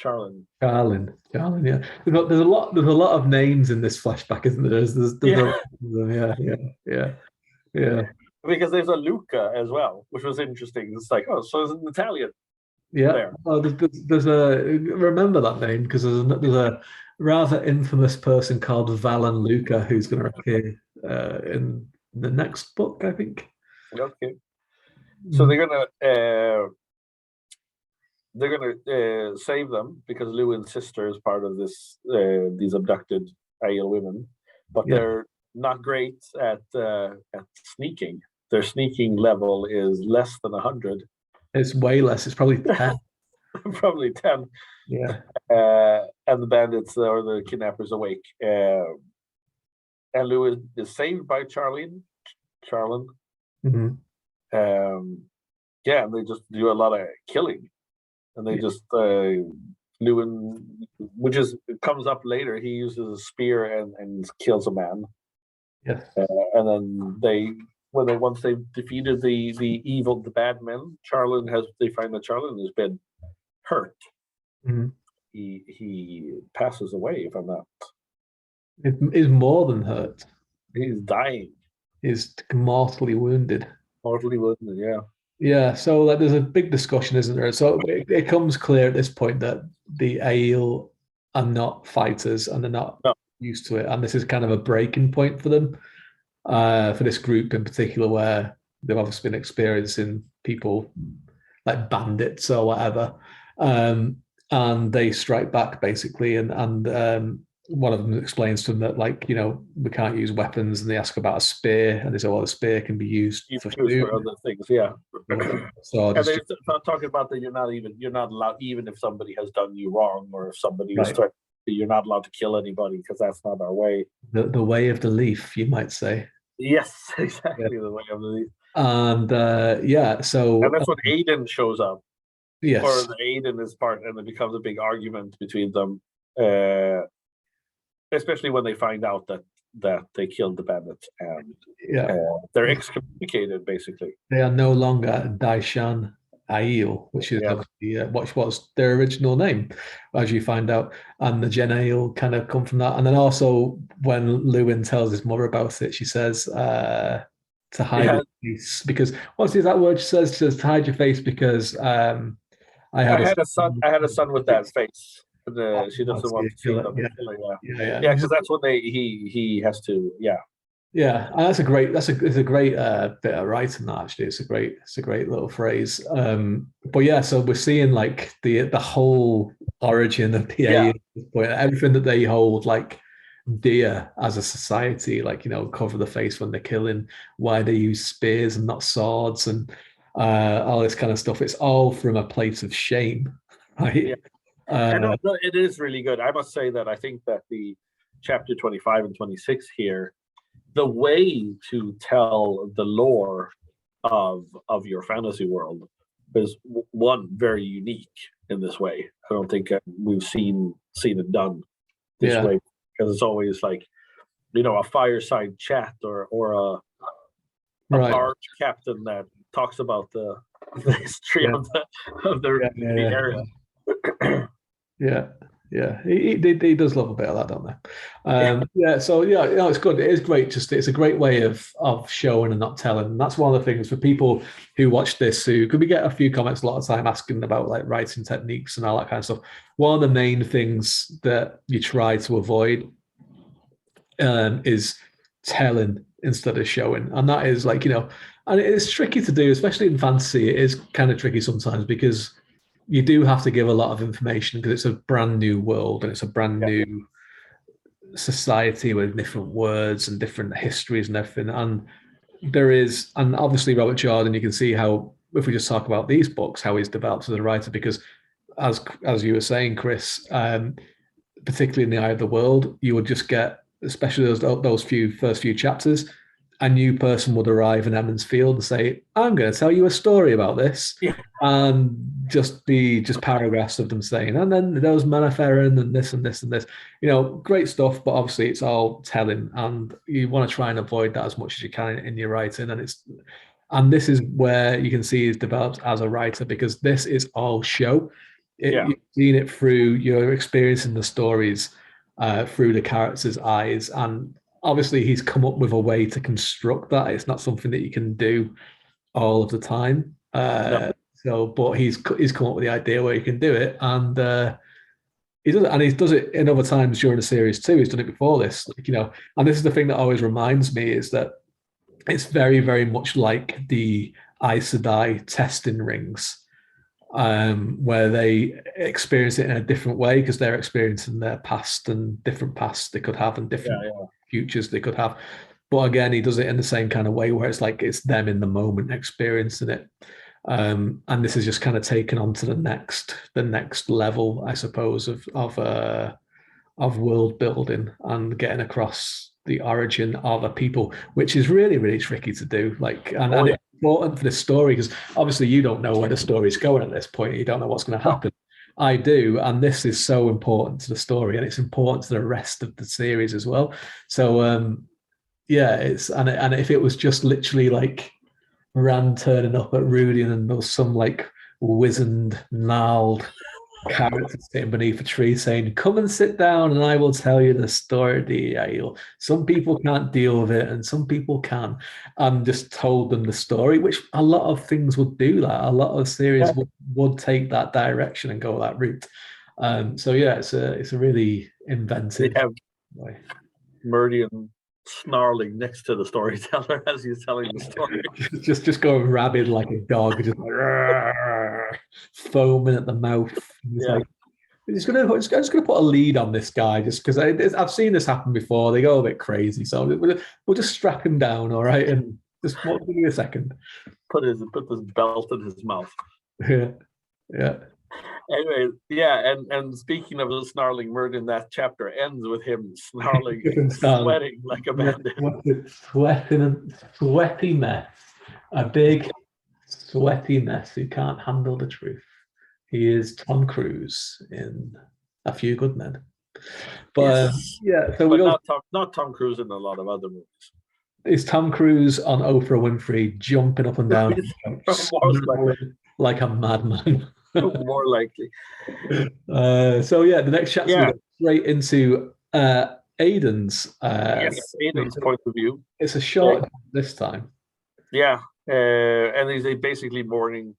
Speaker 1: Charlin.
Speaker 2: Charlin, yeah. There's a lot of names in this flashback, isn't there? Yeah.
Speaker 1: Because there's a Luca as well, which was interesting. It's like, oh, so it's an Italian.
Speaker 2: Yeah.
Speaker 1: There.
Speaker 2: Oh, there's a, remember that name, because there's a rather infamous person called Valen Luca who's going to appear in the next book, I think.
Speaker 1: Okay. So they're gonna save them, because Lewin's sister is part of this these abducted Aiel women, but they're not great at sneaking. Their sneaking level is less than 100.
Speaker 2: It's way less. It's probably 10.
Speaker 1: Probably 10.
Speaker 2: Yeah.
Speaker 1: And the bandits or the kidnappers awake. And Lewin is saved by Charlin.
Speaker 2: Mm-hmm.
Speaker 1: And they just do a lot of killing, and they just Lewin, which comes up later, he uses a spear and kills a man.
Speaker 2: Yes.
Speaker 1: And then once they've defeated the bad men, they find that Charlin has been hurt.
Speaker 2: Mm-hmm.
Speaker 1: He passes away, if I'm not.
Speaker 2: It is more than hurt.
Speaker 1: He's dying.
Speaker 2: He's mortally wounded.
Speaker 1: Yeah.
Speaker 2: Yeah, so like there's a big discussion, isn't there? So it comes clear at this point that the Aiel are not fighters, and they're not used to it, and this is kind of a breaking point for them, for this group in particular, where they've obviously been experiencing people like bandits or whatever, and they strike back basically, and one of them explains to them that, like, we can't use weapons, and they ask about a spear, and they say, well, a spear can be used
Speaker 1: You
Speaker 2: for
Speaker 1: choose
Speaker 2: food.
Speaker 1: for other things, yeah.
Speaker 2: So
Speaker 1: And
Speaker 2: just
Speaker 1: they're not talking about that you're not allowed, even if somebody has done you wrong or if somebody was
Speaker 2: right,
Speaker 1: threatened, you're not allowed to kill anybody because that's not our way.
Speaker 2: the way of the leaf, you might say.
Speaker 1: Yes,
Speaker 2: Yeah.
Speaker 1: exactly the way of the leaf.
Speaker 2: And
Speaker 1: And
Speaker 2: so
Speaker 1: that's when Aiden shows up, or
Speaker 2: yes,
Speaker 1: the Aiden is part, and it becomes a big argument between them, uh, especially when they find out that they killed the bandits and
Speaker 2: yeah,
Speaker 1: they're excommunicated, basically.
Speaker 2: they are no longer Daishan Aiel, which is
Speaker 1: Yeah,
Speaker 2: obviously what was their original name, as you find out. And the Gen Ale kind of come from that. And then also when Lewin tells his mother about it, she says to hide
Speaker 1: yeah.
Speaker 2: his face because what's that word she says? She says to hide your face because I
Speaker 1: I
Speaker 2: had a
Speaker 1: had a son.
Speaker 2: son.
Speaker 1: I had a son with that face. And, she
Speaker 2: I'll
Speaker 1: doesn't
Speaker 2: see
Speaker 1: want
Speaker 2: you
Speaker 1: to see
Speaker 2: kill it.
Speaker 1: them.
Speaker 2: Yeah,
Speaker 1: Yeah,
Speaker 2: yeah, yeah.
Speaker 1: yeah, because that's when he has to. Yeah,
Speaker 2: Yeah, and it's a great bit of writing that actually. It's a great little phrase. But yeah, so we're seeing like the whole origin of PA
Speaker 1: yeah,
Speaker 2: at this point, everything that they hold like dear as a society, like cover the face when they're killing, why they use spears and not swords, and all this kind of stuff. It's all from a place of shame,
Speaker 1: yeah.
Speaker 2: right?
Speaker 1: And
Speaker 2: Uh,
Speaker 1: no, it is really good. I must say that I think that the chapter 25 and 26 here, the way to tell the lore of your fantasy world is one very unique in this way. I don't think we've seen it done this
Speaker 2: yeah,
Speaker 1: way because it's always like a fireside chat or a
Speaker 2: right.
Speaker 1: barge captain that talks about the history
Speaker 2: Yeah,
Speaker 1: of the area.
Speaker 2: yeah, yeah. He does love a bit of that, don't they? Yeah. So yeah, it's good. It is great. Just it's a great way of showing and not telling. And that's one of the things for people who watch this. Who could we get a few comments a lot of time asking about like writing techniques and all that kind of stuff. One of the main things that you try to avoid is telling instead of showing, and that is like and it's tricky to do, especially in fantasy. It is kind of tricky sometimes because you do have to give a lot of information because it's a brand new world and it's a brand
Speaker 1: Yeah,
Speaker 2: new society with different words and different histories and everything. And and obviously Robert Jordan, you can see how if we just talk about these books, how he's developed as a writer because as you were saying, Chris, particularly in the Eye of the World, you would just get, especially those first few chapters, a new person would arrive in Emmons Field and say, "I'm going to tell you a story about this,"
Speaker 1: yeah,
Speaker 2: and just paragraphs of them saying, "And then there was Manaferin and this and this and this." Great stuff, but obviously it's all telling, and you want to try and avoid that as much as you can in your writing. And this is where you can see he's developed as a writer because this is all show.
Speaker 1: yeah,
Speaker 2: You've seen it through your experience in the stories, through the characters' eyes, and obviously he's come up with a way to construct that. It's not something that you can do all of the time.
Speaker 1: no,
Speaker 2: But he's come up with the idea where you can do it, and he does it in other times during the series too. He's done it before this, And this is the thing that always reminds me is that it's very, very much like the Aes Sedai testing rings, where they experience it in a different way because they're experiencing their past and different pasts they could have and
Speaker 1: yeah,
Speaker 2: different
Speaker 1: yeah,
Speaker 2: futures they could have. But again, he does it in the same kind of way where it's like it's them in the moment experiencing it. And this is just kind of taken on to the next level, I suppose, of world building and getting across the origin of a people, which is really, really tricky to do.
Speaker 1: oh
Speaker 2: And
Speaker 1: yeah,
Speaker 2: it's important for this story because obviously you don't know where the story's going at this point. You don't know what's going to
Speaker 1: no,
Speaker 2: happen. I do, and this is so important to the story, and it's important to the rest of the series as well. So, yeah, and if it was just literally like Rand turning up at Rhuidean and there was some like wizened, gnarled character sitting beneath a tree saying, "Come and sit down and I will tell you the story of the ale." Some people can't deal with it and some people can. And just told them the story, which a lot of things would do that. A lot of series
Speaker 1: yeah.
Speaker 2: would take that direction and go that route. So yeah, it's a really
Speaker 1: They
Speaker 2: inventive
Speaker 1: have
Speaker 2: way.
Speaker 1: Meridian snarling next to the storyteller as he's telling the story.
Speaker 2: Just going rabid like a dog, just like foaming at the mouth. He's
Speaker 1: Yeah,
Speaker 2: like, He's just gonna put a lead on this guy just because I've seen this happen before. They go a bit crazy, so we'll just strap him down, all right, and just give me a second.
Speaker 1: Put this belt in his mouth.
Speaker 2: Yeah, yeah.
Speaker 1: Anyway, yeah, and speaking of the snarling Murden, that chapter ends with him snarling, sweating like a bandit.
Speaker 2: Sweaty mess. A big sweaty mess who can't handle the truth. He is Tom Cruise in A Few Good Men. But
Speaker 1: yes.
Speaker 2: yeah, so
Speaker 1: but not Tom Cruise in a lot of other movies.
Speaker 2: Is Tom Cruise on Oprah Winfrey jumping up and down like a madman?
Speaker 1: More likely.
Speaker 2: So yeah, the next chapter we go straight into Aidan's
Speaker 1: point of view.
Speaker 2: It's a short this time.
Speaker 1: Yeah, and he's basically mourning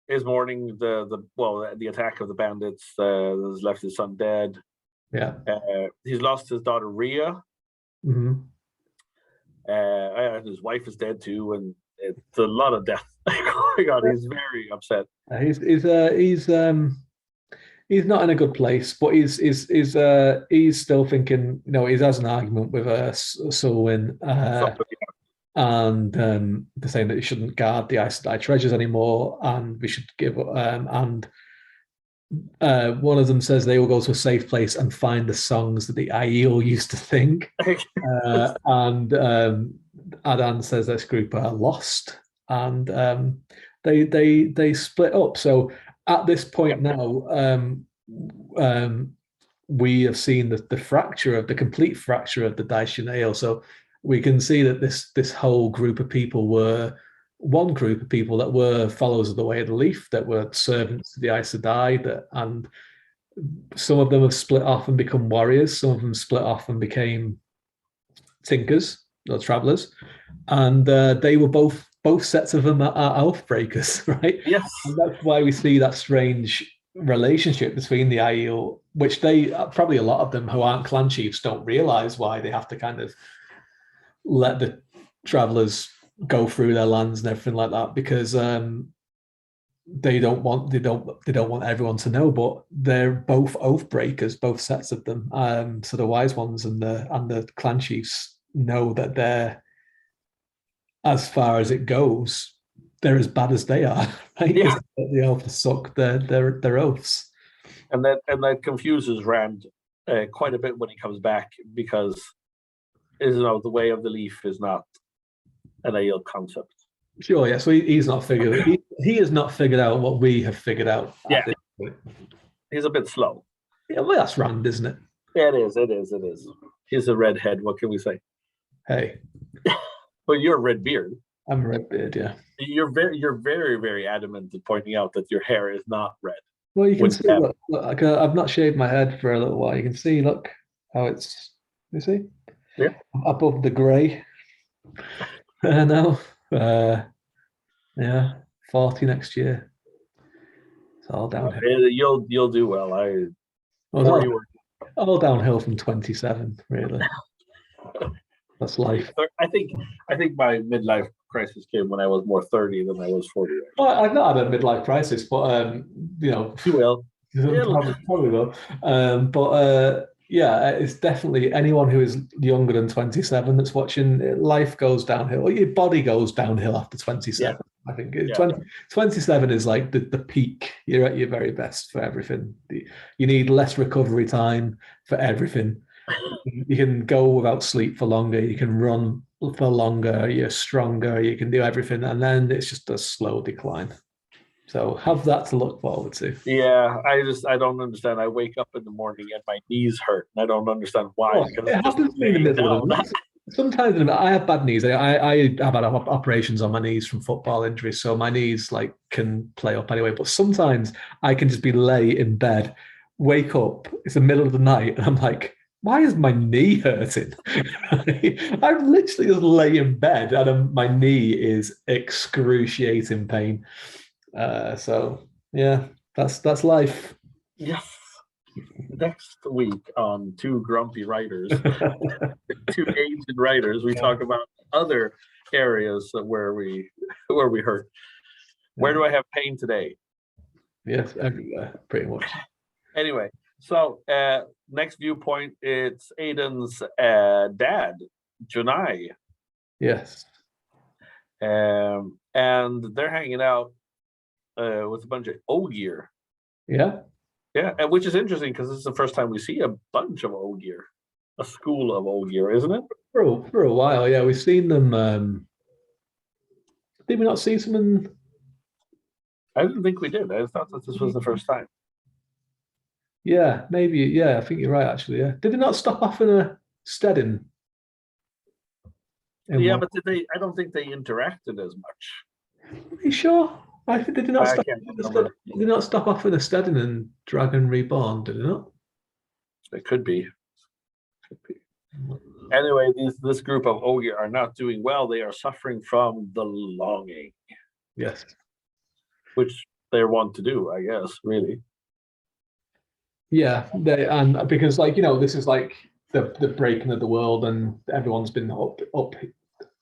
Speaker 1: is mourning the attack of the bandits that's left his son dead.
Speaker 2: Yeah.
Speaker 1: He's lost his daughter Rhea.
Speaker 2: Mm-hmm.
Speaker 1: And his wife is dead too, and it's a lot of death. Oh my God, he's very upset.
Speaker 2: He's not in a good place, but he's still thinking. You know, he has an argument with Selwyn, and they're saying that he shouldn't guard the Aes Sedai treasures anymore, and we should give. And one of them says they will go to a safe place and find the songs that the Aiel used to sing, and Adan says this group are lost, and they split up. So at this point now, we have seen the complete fracture of the Daishin. So we can see that this whole group of people were one group of people that were followers of the Way of the Leaf, that were servants to the Aes Sedai, and some of them have split off and become warriors. Some of them split off and became tinkers or travelers, and they were both sets of them are Oathbreakers, right?
Speaker 1: Yes,
Speaker 2: and that's why we see that strange relationship between the Aiel, which they probably a lot of them who aren't clan chiefs don't realize why they have to kind of let the travelers go through their lands and everything like that, because they don't want everyone to know, but they're both Oathbreakers, both sets of them. So the wise ones and the clan chiefs know that they're, as far as it goes, they're as bad as they are, right?
Speaker 1: Yeah.
Speaker 2: The elves suck their oaths.
Speaker 1: And that confuses Rand quite a bit when he comes back, because the Way of the Leaf is not an Aiel concept.
Speaker 2: Sure, yeah. So he's not figured. He has not figured out what we have figured out.
Speaker 1: Yeah, he's a bit slow.
Speaker 2: Yeah, well, that's Rand, isn't it?
Speaker 1: Yeah, it is. He's a redhead. What can we say?
Speaker 2: Hey,
Speaker 1: but you're a red beard.
Speaker 2: I'm a red beard. Yeah.
Speaker 1: You're very, very adamant at pointing out that your hair is not red.
Speaker 2: Well, you can see. Look, I've not shaved my head for a little while. You can see. Look how it's. You see?
Speaker 1: Yeah.
Speaker 2: Above the grey. Now, yeah, 40 next year. It's all downhill.
Speaker 1: You'll do well.
Speaker 2: All downhill from 27, really. That's life.
Speaker 1: I think my midlife crisis came when I was more 30 than I was 40.
Speaker 2: Well, I've not had a midlife crisis, but
Speaker 1: you will.
Speaker 2: Probably will. Yeah, it's definitely anyone who is younger than 27 that's watching. Life goes downhill. Your body goes downhill after 27. Yeah. I think 27 is like the peak. You're at your very best for everything. You need less recovery time for everything. You can go without sleep for longer. You can run for longer. You're stronger. You can do everything, and then it's just a slow decline. So have that to look forward to.
Speaker 1: Yeah, I don't understand. I wake up in the morning and my knees hurt, and I don't understand why.
Speaker 2: It happens in the middle of it. Sometimes I have bad knees. I have had operations on my knees from football injuries, so my knees can play up anyway. But sometimes I can just be lay in bed, wake up, it's the middle of the night, and I'm like, why is my knee hurting? I'm literally just lay in bed, and my knee is excruciating pain. So yeah, that's life.
Speaker 1: Yes. Next week on Two Grumpy Writers, Two Aged Writers, we talk about other areas where we hurt. Where do I have pain today?
Speaker 2: Yes, everywhere, pretty much.
Speaker 1: Anyway, so next viewpoint, it's Aiden's dad, Junai.
Speaker 2: Yes.
Speaker 1: And they're hanging out with a bunch of Ogier.
Speaker 2: Yeah.
Speaker 1: Yeah, and which is interesting because this is the first time we see a bunch of Ogier, a school of Ogier, isn't it?
Speaker 2: For a while, yeah. We've seen them. Did we not see some in?
Speaker 1: I didn't think we did. I thought that this was the first time.
Speaker 2: Yeah, maybe. Yeah, I think you're right, actually. Yeah. Did they not stop off in a steading?
Speaker 1: Yeah, but did they? I don't think they interacted as much.
Speaker 2: Are you sure? I think they did not
Speaker 1: I
Speaker 2: stop.
Speaker 1: can't remember.
Speaker 2: Did they not stop off in a steading and Dragon Reborn? Did they not?
Speaker 1: It could be. Could be. Anyway, this group of Ogier are not doing well. They are suffering from the longing.
Speaker 2: Yes.
Speaker 1: Which they're wont to do, I guess, really.
Speaker 2: Yeah, and because this is like the breaking of the world, and everyone's been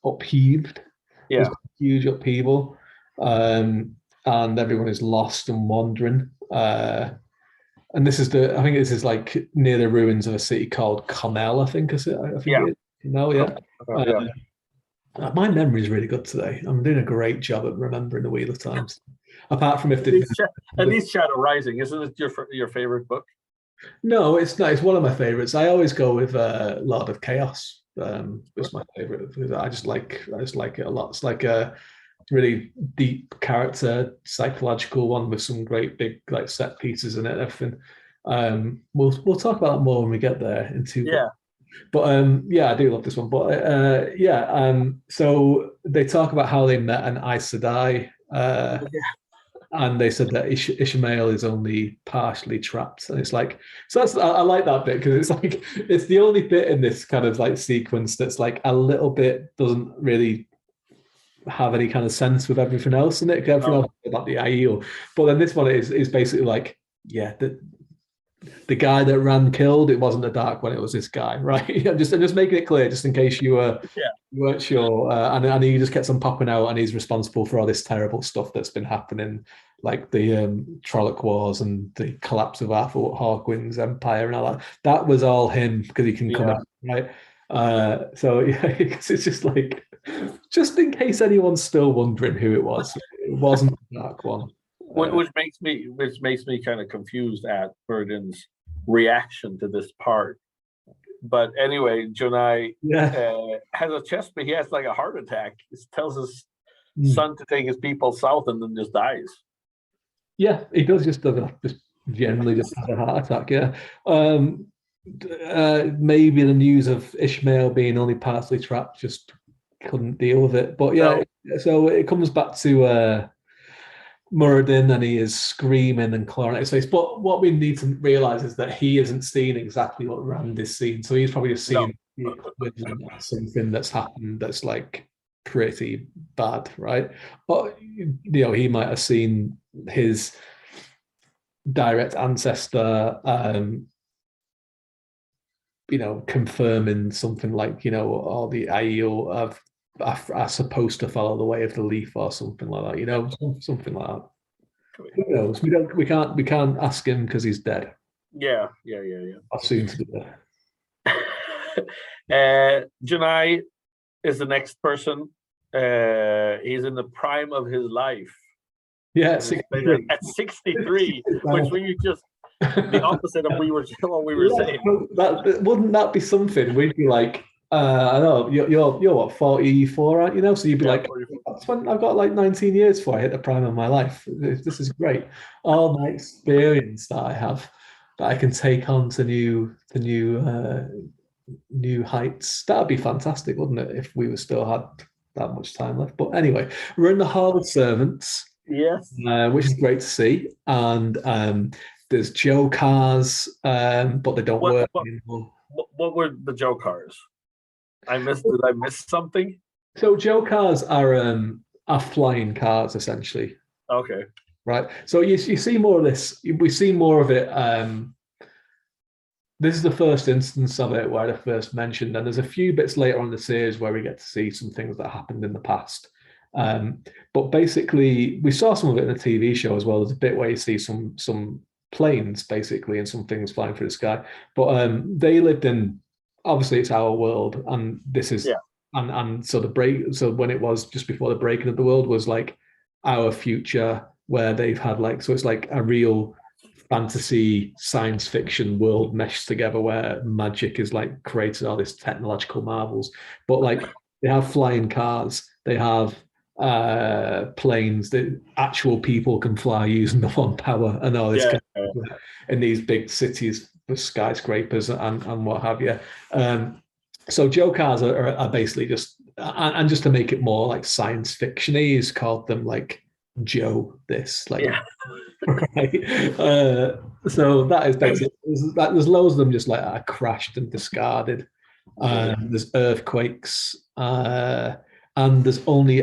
Speaker 2: upheaved.
Speaker 1: Yeah.
Speaker 2: There's huge upheaval, and everyone is lost and wandering. And this is I think this is like near the ruins of a city called Connell, I think. I think
Speaker 1: yeah.
Speaker 2: it is. No, yeah. My memory is really good today. I'm doing a great job at remembering the Wheel of Times. Apart from if
Speaker 1: at least Shadow Rising, isn't it your favorite book?
Speaker 2: No, it's not. It's one of my favorites. I always go with Lord of Chaos. It's my favorite because I just like it a lot. It's like a really deep character, psychological one with some great big like set pieces in it. Everything. We'll talk about that more when we get there in two.
Speaker 1: Yeah.
Speaker 2: But yeah, I do love this one. But so they talk about how they met an Aes Sedai. And they said that Ishmael is only partially trapped, and it's like, so I like that bit because it's like it's the only bit in this kind of like sequence that's like a little bit doesn't really have any kind of sense with everything else in it. Everything else about the Aiel, but then this one is basically like, yeah, the guy that Rand killed, it wasn't the Dark One, it was this guy, right? I'm just making it clear, just in case you weren't sure. And he just kept on popping out, and he's responsible for all this terrible stuff that's been happening, like the Trolloc Wars and the collapse of Arthur Harkwing's empire and all that. That was all him because he can come out, right? So yeah, it's just like, just in case anyone's still wondering who it wasn't the Dark One.
Speaker 1: Which makes me kind of confused at Burden's reaction to this part. But anyway, Junai has a chest, but he has like a heart attack. He tells his son to take his people south and then just dies.
Speaker 2: Yeah, he does just generally just have a heart attack. Yeah. Maybe the news of Ishmael being only partially trapped just couldn't deal with it. But yeah, so it comes back to Muradin, and he is screaming and clawing at his face. But what we need to realize is that he isn't seeing exactly what Rand is seeing. So he's probably just seeing something that's happened that's like pretty bad, right? But he might have seen his direct ancestor confirming something like, all the Aiel are supposed to follow the way of the leaf or something like that, something like that. Who knows? We can't ask him because he's dead.
Speaker 1: Yeah.
Speaker 2: Or soon to be dead.
Speaker 1: Janai is the next person. He's in the prime of his life.
Speaker 2: Yeah,
Speaker 1: at 63, which we just the opposite of what we were saying.
Speaker 2: Wouldn't that be something? We'd be like, I know you're what, 44, aren't you? So you'd be like, that's when I've got like 19 years before I hit the prime of my life. This is great. All my experience that I have, that I can take on to new heights. That'd be fantastic, wouldn't it? If we still had that much time left. But anyway, we're in the Hall of Servants.
Speaker 1: Yes,
Speaker 2: which is great to see. And there's Joe cars, but they don't work anymore.
Speaker 1: What were the Joe cars? Did I miss something?
Speaker 2: So Joe cars are flying cars essentially.
Speaker 1: Okay.
Speaker 2: Right. So you see more of this. We see more of it. This is the first instance of it where I first mentioned, and there's a few bits later on in the series where we get to see some things that happened in the past. But basically, we saw some of it in the TV show as well. There's a bit where you see some planes basically and some things flying through the sky. But they lived in, obviously it's our world, and this is and so when it was just before the breaking of the world was like our future, where they've had like, so it's like a real fantasy science fiction world meshed together where magic is like created all these technological marvels. But like they have flying cars, they have planes that actual people can fly using the one power, and all this kind of, in these big cities with skyscrapers and what have you. So Joe cars are basically just, and just to make it more like science fiction, he's called them like Joe this, like right. So that is basically, there's loads of them just like are crashed and discarded. There's earthquakes, and there's only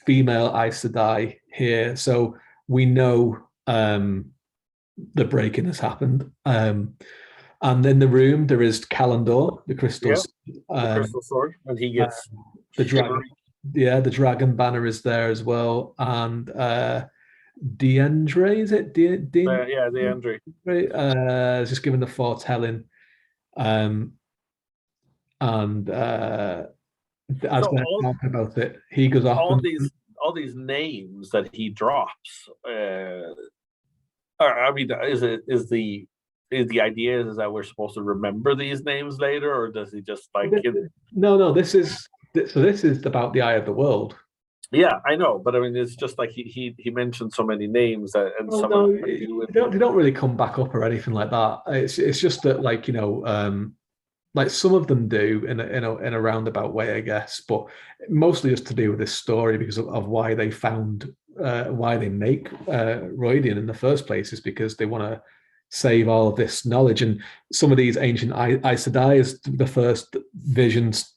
Speaker 2: female Aes Sedai here, so we know the break-in has happened. And in the room there is Calendor, the crystal,
Speaker 1: the crystal sword, and he gets
Speaker 2: the dragon. Yeah, the dragon banner is there as well, and Deandre, is it?
Speaker 1: Deandre.
Speaker 2: Just given the foretelling, and as they're talking about it, he goes off.
Speaker 1: All these names that he drops. I mean, is the idea is that we're supposed to remember these names later, or does he just like?
Speaker 2: No. This is about the Eye of the World.
Speaker 1: Yeah, I know, but I mean, it's just like he mentioned so many names that, and
Speaker 2: they don't really come back up or anything like that. It's just that, like, like some of them do in a roundabout way, I guess, but mostly just to do with this story because of why they found why they make Rhuidean in the first place, is because they want to save all of this knowledge. And some of these ancient Aes Sedai, is the first visions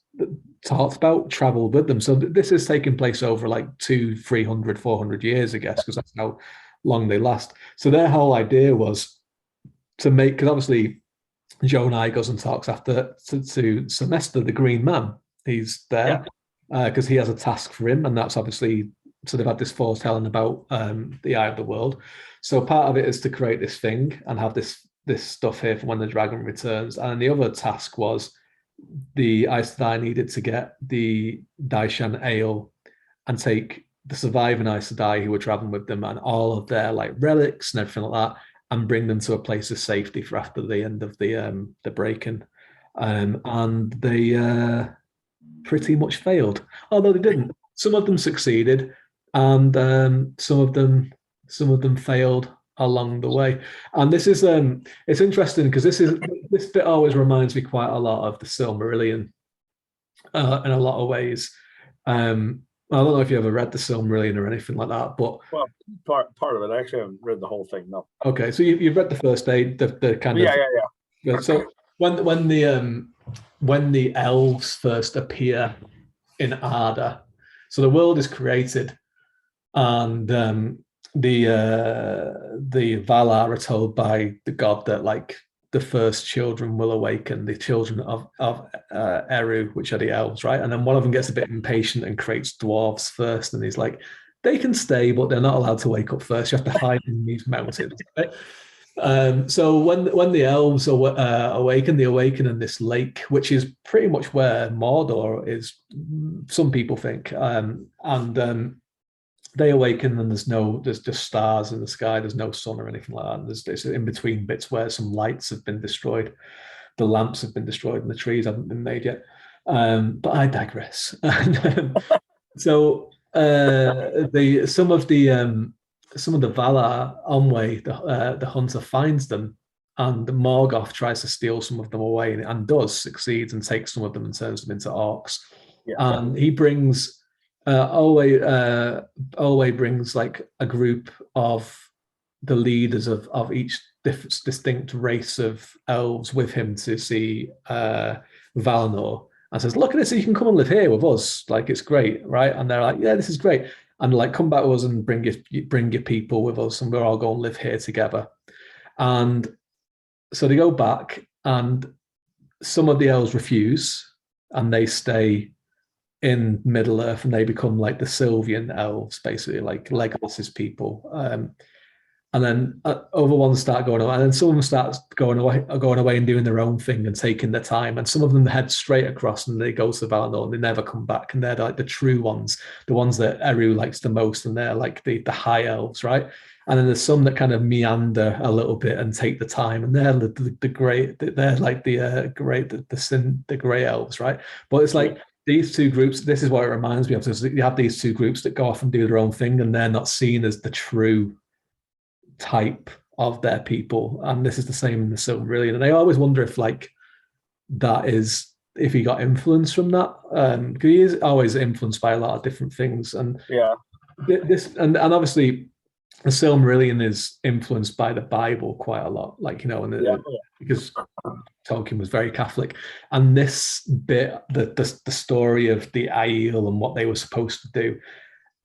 Speaker 2: talked about, traveled with them. So this is taking place over like 200, 300, 400 years, I guess, because that's how long they last. So their whole idea was to make, because obviously Jonai goes and talks after to Semester, the Green Man. He's there because he has a task for him, and that's obviously, so they've had this foretelling about the Eye of the World. So part of it is to create this thing and have this stuff here for when the dragon returns. And the other task was the Aes Sedai needed to get the Daishan Ale and take the surviving Aes Sedai who were traveling with them and all of their like relics and everything like that, and bring them to a place of safety for after the end of the break-in. And they pretty much failed, although they didn't. Some of them succeeded, and some of them failed along the way. And this is it's interesting because this bit always reminds me quite a lot of the Silmarillion in a lot of ways. I don't know if you ever read the Silmarillion or anything like that, but
Speaker 1: part of it. I actually haven't read the whole thing. No.
Speaker 2: Okay, so you've read the first aid, the kind of So when the elves first appear in Arda, so the world is created, and the Valar are told by the god that like the first children will awaken, the children of Eru, which are the elves, right? And then one of them gets a bit impatient and creates dwarves first, and he's like, they can stay, but they're not allowed to wake up first. You have to hide in these mountains. Right? So when the elves awaken, they awaken in this lake, which is pretty much where Mordor is. Some people think, and they awaken, and there's just stars in the sky. There's no sun or anything like that. And there's in between bits where some lights have been destroyed, the lamps have been destroyed, and the trees haven't been made yet. But I digress. So some of the Valar Onway, the hunter finds them, and Morgoth tries to steal some of them away, and does succeed and takes some of them and turns them into orcs. Yeah. And he brings Olwe brings like a group of the leaders of each distinct race of elves with him to see Valinor, and says, look at this, you can come and live here with us, like it's great, right? And they're like, yeah, this is great, and like, come back to us and bring your people with us, and we're all going to live here together. And so they go back, and some of the elves refuse, and they stay in Middle Earth, and they become like the Sylvian elves, basically like Legolas's people. And then other ones start going away, and then some of them start going away and doing their own thing and taking their time. And some of them head straight across and they go to Valinor and they never come back. And they're like the true ones, the ones that Eru likes the most, and they're like the high elves, right? And then there's some that kind of meander a little bit and take the time, and they're the great, they're like the gray elves, right? But it's like these two groups. This is what it reminds me of. So you have these two groups that go off and do their own thing, and they're not seen as the true type of their people. And this is the same in the Silmarillion. And I always wonder if like that is if he got influence from that. Because he is always influenced by a lot of different things. And this and obviously the Silmarillion is influenced by the Bible quite a lot. Like, you know, and because Tolkien was very Catholic. And this bit, the story of the Aiel and what they were supposed to do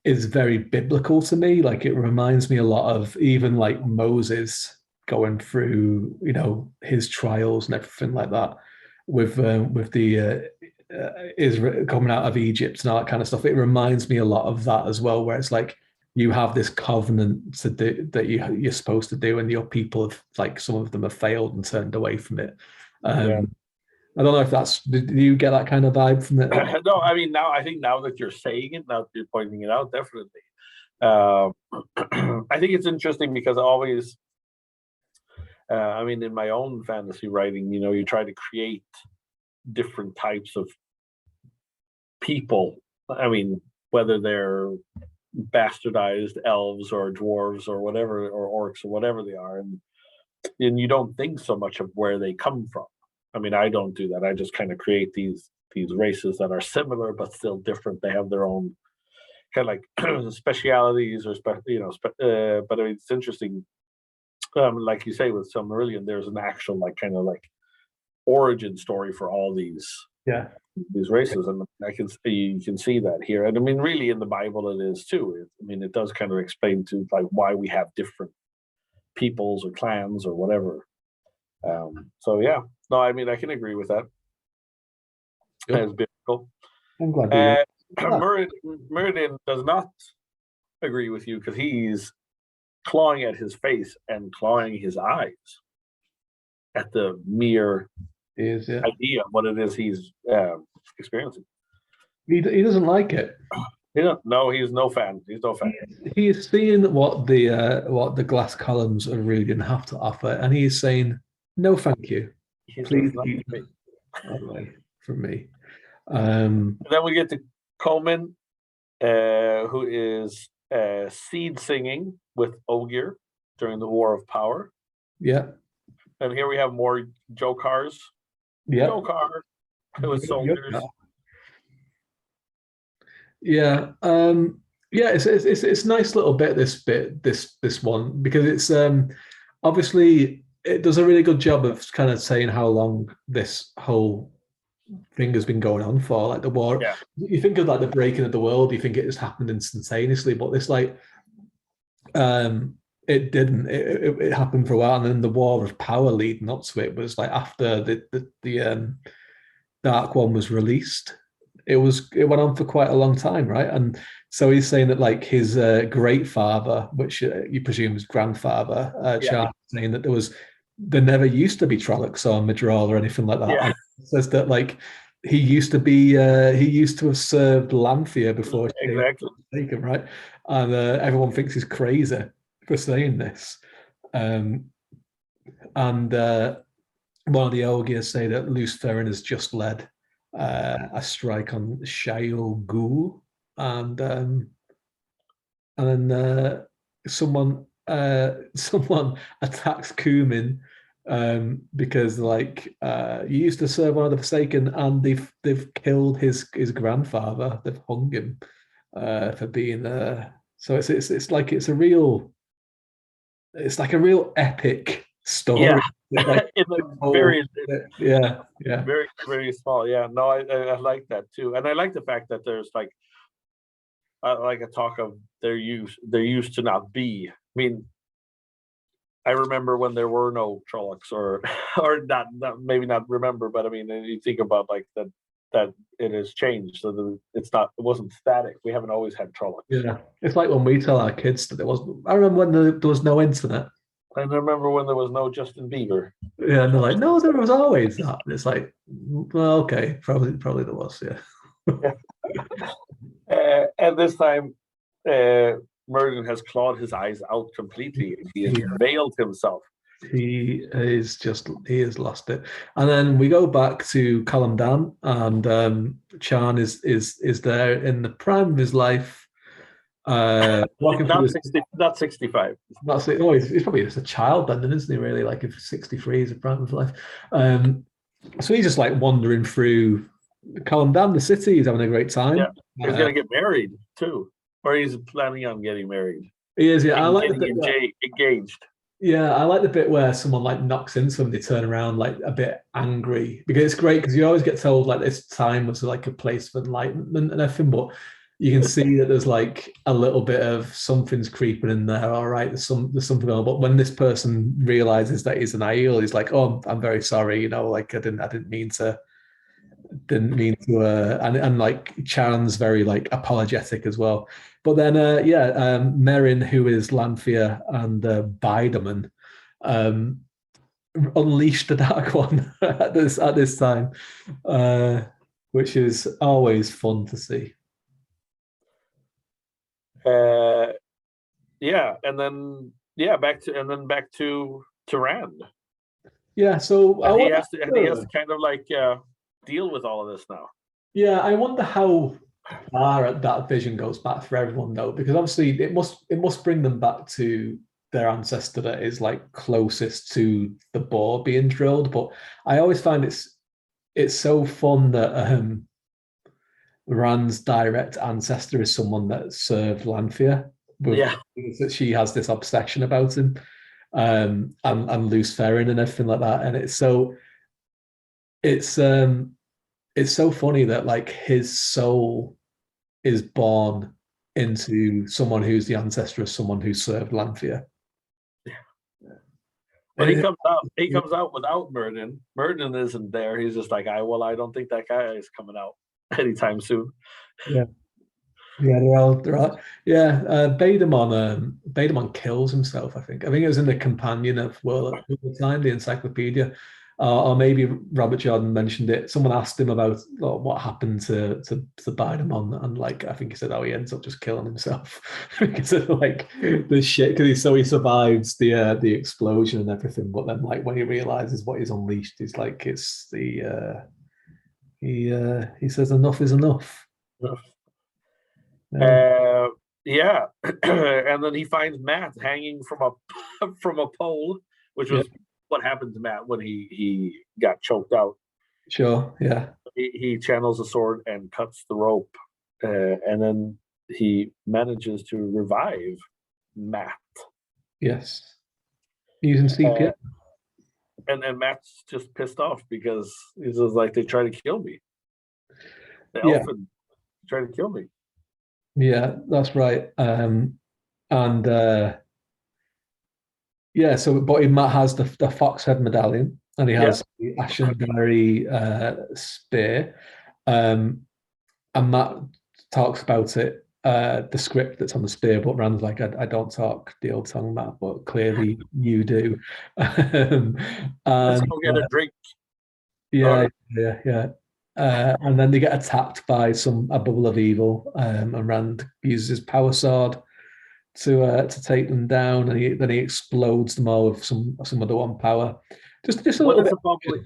Speaker 2: is very biblical to me. Like it reminds me a lot of even like Moses going through, you know, his trials and everything like that with the Israel coming out of Egypt and all that kind of stuff. It reminds me a lot of that as well, where it's like you have this covenant to do that you're supposed to do, and your people have like some of them have failed and turned away from it. I don't know if that's. Do you get that kind of vibe from it?
Speaker 1: No, I mean I think now that you're saying it, now that you're pointing it out, definitely. I think it's interesting because always, I mean, in my own fantasy writing, you know, you try to create different types of people. I mean, whether they're bastardized elves or dwarves or whatever, or orcs or whatever they are, and you don't think so much of where they come from. I mean, I don't do that. I just kind of create these races that are similar but still different. They have their own kind of like specialities or but I mean, it's interesting. Like you say with Silmarillion, there's an actual like kind of like origin story for all these races, and you can see that here. And I mean, really, in the Bible, it is too. I mean, it does kind of explain to like why we have different peoples or clans or whatever. So yeah, no, I mean, I can agree with that. As biblical.
Speaker 2: I'm glad.
Speaker 1: Muradin does not agree with you because he's clawing at his face and clawing his eyes at the mere idea of what it is he's experiencing.
Speaker 2: He doesn't like it.
Speaker 1: No, he's no fan. He's no fan.
Speaker 2: He is seeing what the glass columns of Rhuidean have to offer, and he is saying, "No, thank you. Please keep away from me."
Speaker 1: Then we get to Coleman, who is seed singing with Ogier during the War of Power.
Speaker 2: Yeah.
Speaker 1: And here we have more Jokars.
Speaker 2: Yeah.
Speaker 1: Jokar, with soldiers.
Speaker 2: Yeah. It's a nice little bit. This one, because it's obviously it does a really good job of kind of saying how long this whole thing has been going on for, like the war.
Speaker 1: Yeah.
Speaker 2: You think of like the breaking of the world, you think it has happened instantaneously, but it's like it didn't. It happened for a while, and then the War of Power leading up to it was like after the Dark One was released. It went on for quite a long time, right? And so he's saying that like his great father, which you presume was grandfather, Charles, saying that there never used to be Trollocs or Madral or anything like that.
Speaker 1: Yeah.
Speaker 2: And it says that like he used to have served Lanthea before
Speaker 1: exactly
Speaker 2: taken, right? And everyone thinks he's crazy for saying this. And one of the Ogiers say that Luce Ferrin has just led a strike on Shayol Ghul, and then someone attacks Cumin because like he used to serve one of the Forsaken, and they've killed his grandfather. They've hung him for being there. So it's like a real epic story.
Speaker 1: Yeah.
Speaker 2: Like,
Speaker 1: very
Speaker 2: very,
Speaker 1: very small. Yeah, no, I like that too, and I like the fact that there's like a talk of there used to not be. I mean, I remember when there were no Trollocs, or not maybe not remember, but I mean, you think about like the that it has changed, so that it wasn't static. We haven't always had Trollocs.
Speaker 2: Yeah, it's like when we tell our kids that there wasn't. I remember when there was no internet.
Speaker 1: I remember when there was no Justin Bieber.
Speaker 2: Yeah, and they're like, no, there was always that. And it's like, well, okay, probably there was, yeah.
Speaker 1: And this time, Merlin has clawed his eyes out completely. He has veiled himself.
Speaker 2: He has lost it. And then we go back to Callum Dan, and Chan is there in the prime of his life.
Speaker 1: Not 65.
Speaker 2: That's it. Oh, he's probably just a child then, isn't he? Really, like if 63 is the prime of his life. So he's just like wandering through Callum Dan, the city. He's having a great time.
Speaker 1: Yeah, he's gonna get married too, or he's planning on getting married.
Speaker 2: He is. Yeah, I like
Speaker 1: the bit engaged.
Speaker 2: Yeah, I like the bit where someone like knocks into him, they turn around like a bit angry, because it's great because you always get told like this time was like a place for enlightenment and everything, but you can see that there's like a little bit of something's creeping in there. All right, there's something on. But when this person realizes that he's an Aiel, he's like, "Oh, I'm very sorry. You know, like I didn't mean to." And like Chan's very like apologetic as well. But then Merrin, who is Lanfear and Biderman, unleashed the Dark One at this time, which is always fun to see.
Speaker 1: And then back to Rand.
Speaker 2: Yeah, so
Speaker 1: he has to kind of like deal with all of this now.
Speaker 2: Yeah, I wonder how far that vision goes back for everyone though, because obviously it must bring them back to their ancestor that is like closest to the boar being drilled. But I always find it's so fun that Rand's direct ancestor is someone that served Lanfear. That she has this obsession about him, and Luce Ferrin and everything like that. And it's so funny that like his soul is born into someone who's the ancestor of someone who served Lanfear.
Speaker 1: But he comes out without Murden. Murden isn't there. He's just like, I don't think that guy is coming out anytime soon.
Speaker 2: Yeah. Yeah, they're all Bademon kills himself, I think. It was in the companion of World at the time, the encyclopedia. Or maybe Robert Jordan mentioned it. Someone asked him about what happened to Bidemon, and like I think he said, he ends up just killing himself because of like the shit. Because he survives the explosion and everything, but then like when he realizes what he's unleashed, he's like it's the he says enough is enough.
Speaker 1: And then he finds Matt hanging from a pole, which was what happened to Matt when he got choked out.
Speaker 2: Sure, yeah.
Speaker 1: He channels a sword and cuts the rope, and then he manages to revive Matt.
Speaker 2: Yes, using CPR.
Speaker 1: And Matt's just pissed off because he's just like, they try to kill me. The elfin try to kill me.
Speaker 2: Yeah, that's right. So but Matt has the fox head medallion, and he has the Ashenberry spear. And Matt talks about it, the script that's on the spear, but Rand's like, I don't talk the old tongue, Matt, but clearly you do.
Speaker 1: Let's go get a drink.
Speaker 2: Yeah. And then they get attacked by a bubble of evil, and Rand uses his power sword to take them down, and then he explodes them all with some other one power. Just a little bit.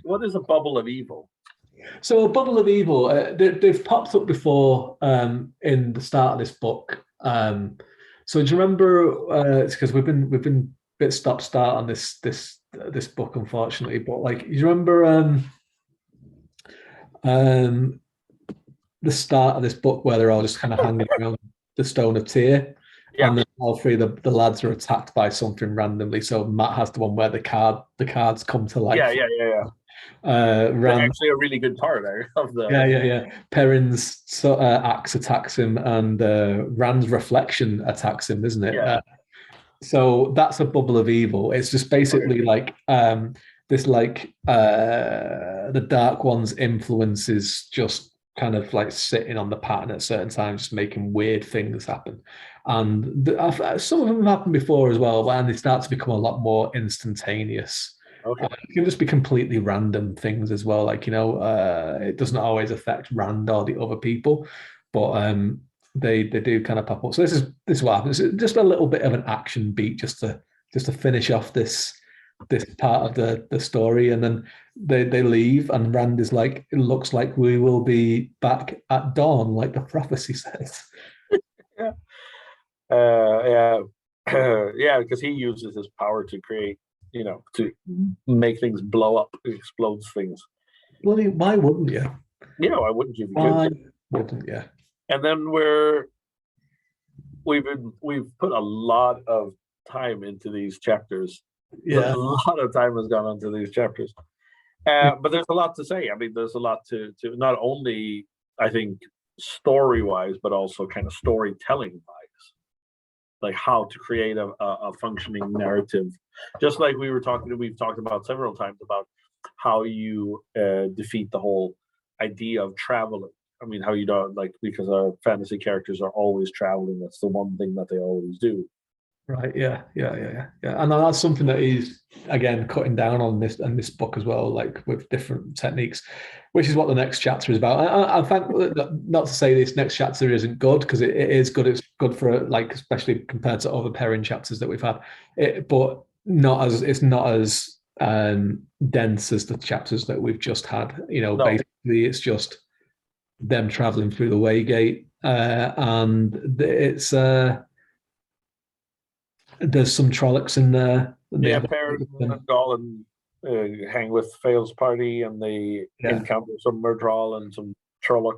Speaker 1: What is a bubble of evil?
Speaker 2: So a bubble of evil, they've popped up before in the start of this book. So do you remember? It's because we've been a bit stop-start on this book, unfortunately. But like, you remember the start of this book where they're all just kind of hanging around the Stone of Tyr, and then all three of the lads are attacked by something randomly. So Matt has the one where the cards come to life.
Speaker 1: Actually, a really good part of the
Speaker 2: Perrin's axe attacks him, and Rand's reflection attacks him, isn't it? So that's a bubble of evil. It's just basically like this, like the Dark One's influence is just kind of like sitting on the pattern at certain times, just making weird things happen. And some of them have happened before as well, and they start to become a lot more instantaneous.
Speaker 1: Okay.
Speaker 2: It can just be completely random things as well. Like, it doesn't always affect Rand or the other people, but they do kind of pop up. So this is what happens. It's just a little bit of an action beat just to finish off this part of the story, and then they leave, and Rand is like, it looks like we will be back at dawn, like the prophecy says.
Speaker 1: Yeah. Yeah. Yeah, because he uses his power to create, to make things blow up, explodes things.
Speaker 2: Bloody, why wouldn't you?
Speaker 1: Yeah, why wouldn't you?
Speaker 2: Why wouldn't you?
Speaker 1: And then we've put a lot of time into these chapters.
Speaker 2: Yeah,
Speaker 1: a lot of time has gone into these chapters. But there's a lot to say. I mean, there's a lot to not only, I think, story-wise, but also kind of storytelling-wise. Like how to create a functioning narrative. Just like we've talked about several times about how you defeat the whole idea of traveling. I mean, how you don't, like, because our fantasy characters are always traveling. That's the one thing that they always do.
Speaker 2: right. Yeah. And that's something that he's again cutting down on this book as well, like with different techniques, which is what the next chapter is about. I think, not to say this next chapter isn't good, because it is good. It's good for, like, especially compared to other Perrin chapters that we've had, but it's not as dense as the chapters that we've just had.
Speaker 1: No.
Speaker 2: Basically, it's just them traveling through the Waygate, and it's there's some Trollocs in there.
Speaker 1: Yeah, Pearce and Gollum hang with Fail's party, and they encounter some Murdral and some Trollocs.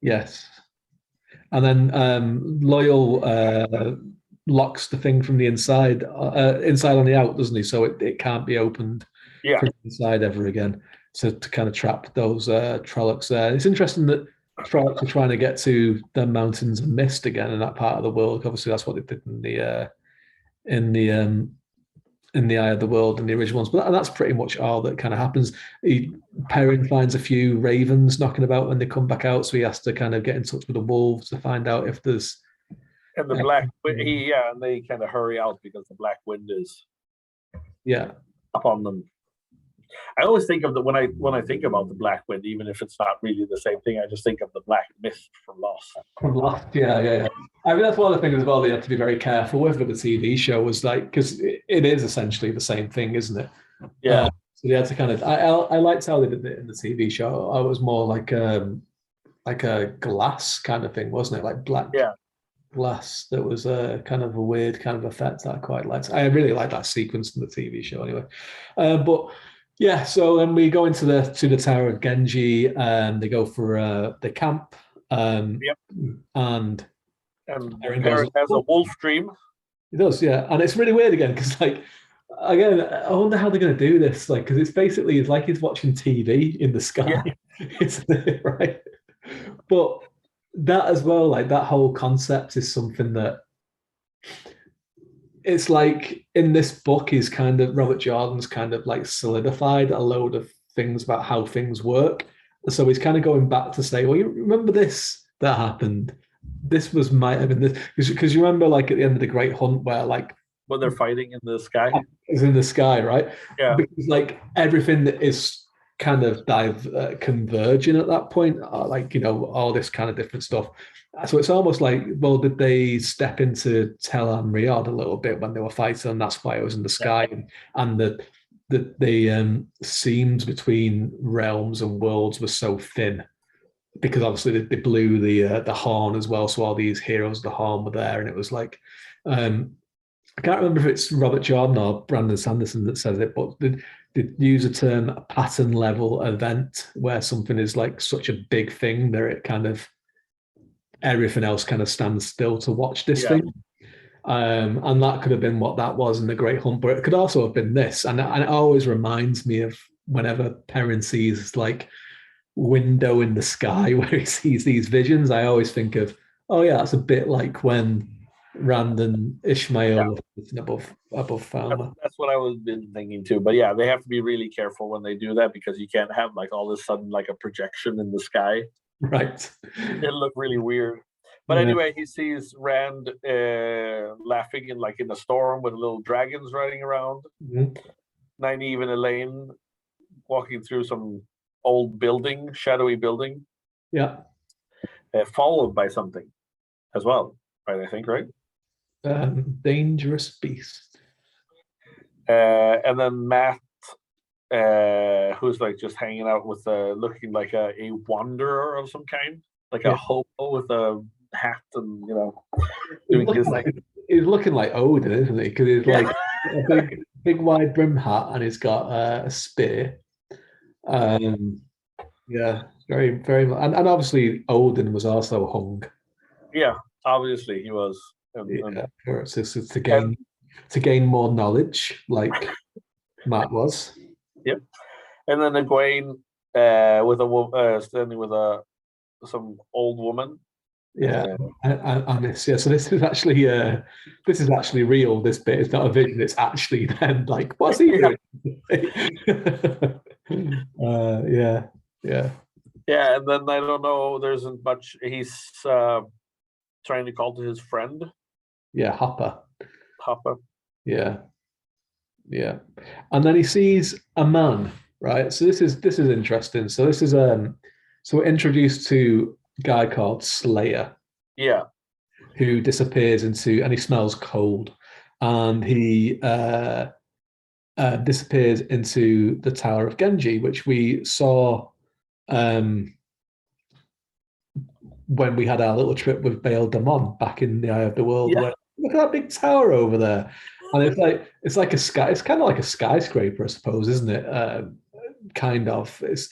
Speaker 2: Yes, and then Loyal locks the thing from the inside on the out, doesn't he? So it can't be opened from the inside ever again. To kind of trap those Trollocs there. It's interesting that Trollocs are trying to get to the Mountains of Mist again in that part of the world. Obviously, that's what they did in the Eye of the World and the original ones. But that's pretty much all that kind of happens. Perrin finds a few ravens knocking about when they come back out, so he has to kind of get in touch with the wolves to find out if there's.
Speaker 1: And the black, and they kind of hurry out because the black wind is up on them. I always think of when I think about the Black Wind, even if it's not really the same thing, I just think of the Black Mist from Lost.
Speaker 2: Yeah. I mean, that's one of the things as well that you have to be very careful with the TV show, was like, because it is essentially the same thing, isn't it?
Speaker 1: Yeah.
Speaker 2: So they had to kind of. I liked how they did it in the TV show. I was more like a glass kind of thing, wasn't it? Like black glass. That was a kind of a weird kind of effect that I quite liked. I really like that sequence in the TV show anyway. But. Yeah, so then we go into the Tower of Genji, and they go for the camp. And
Speaker 1: Perrin has a wolf dream.
Speaker 2: He does, yeah, and it's really weird again, because, like, again, I wonder how they're going to do this, like, because it's like he's watching TV in the sky, isn't it? Right? But that as well, like, that whole concept is something that. It's like in this book, Robert Jordan's kind of like solidified a load of things about how things work. So he's kind of going back to say, well, you remember this that happened? This might have been this, because you remember, like, at the end of the Great Hunt, where, like,
Speaker 1: when they're fighting in the sky,
Speaker 2: is in the sky, right?
Speaker 1: Yeah.
Speaker 2: Because, like, everything that is kind of converging at that point, like, all this kind of different stuff. So it's almost like, well, did they step into Tel Amriod a little bit when they were fighting, and that's why it was in the sky, and the seams between realms and worlds were so thin, because obviously they blew the horn as well, so all these heroes of the horn were there, and it was like, I can't remember if it's Robert Jordan or Brandon Sanderson that says it, but they use a term, a pattern level event, where something is like such a big thing that it kind of, everything else kind of stands still to watch this thing. And that could have been what that was in the Great Hunt, but it could also have been this. And it always reminds me of whenever Perrin sees, like, window in the sky where he sees these visions, I always think of, oh yeah, that's a bit like when Rand and Ishmael were sitting above Falmer.
Speaker 1: That's what I was been thinking too. But yeah, they have to be really careful when they do that, because you can't have, like, all of a sudden, like, a projection in the sky.
Speaker 2: Right.
Speaker 1: It looked really weird. But
Speaker 2: Yeah.
Speaker 1: anyway, he sees Rand laughing in a storm with little dragons riding around.
Speaker 2: Mhm.
Speaker 1: Nynaeve and Elaine walking through some old building, shadowy building,
Speaker 2: Yeah.
Speaker 1: followed by something as well, right? I think, right?
Speaker 2: Dangerous beast.
Speaker 1: And then Matt, who's like just hanging out with, looking like a wanderer of some kind, like a
Speaker 2: Yeah.
Speaker 1: hobo with a hat and
Speaker 2: He's
Speaker 1: doing his
Speaker 2: looking
Speaker 1: thing.
Speaker 2: like he's looking like Odin, isn't he? Because he's
Speaker 1: Yeah,
Speaker 2: like a big wide brim hat, and he's got a spear. Um, yeah, very and obviously Odin was also hung.
Speaker 1: yeah. Obviously, he was,
Speaker 2: Yeah, it's
Speaker 1: and
Speaker 2: to gain more knowledge, like Matt was.
Speaker 1: yep. And then Egwene, with standing with some old woman.
Speaker 2: Yeah,
Speaker 1: Uh,
Speaker 2: and this, yeah. So this is actually real. This bit is not a vision. It's actually them. Like, what's he
Speaker 1: yeah,
Speaker 2: doing? Yeah, yeah,
Speaker 1: yeah. And then I don't know. There isn't much. He's trying to call to his friend
Speaker 2: yeah. Hopper.
Speaker 1: Papa.
Speaker 2: Yeah, yeah. And then he sees a man. Right. So this is interesting. So this is So we're introduced to a guy called Slayer,
Speaker 1: Yeah,
Speaker 2: who disappears into, and he smells cold, and he disappears into the Tower of Genji, which we saw um, when we had our little trip with Bail Damon back in the Eye of the World.
Speaker 1: yeah,
Speaker 2: Where look at that big tower over there, and it's like a sky. It's kind of like a skyscraper, I suppose, isn't it? Kind of. It's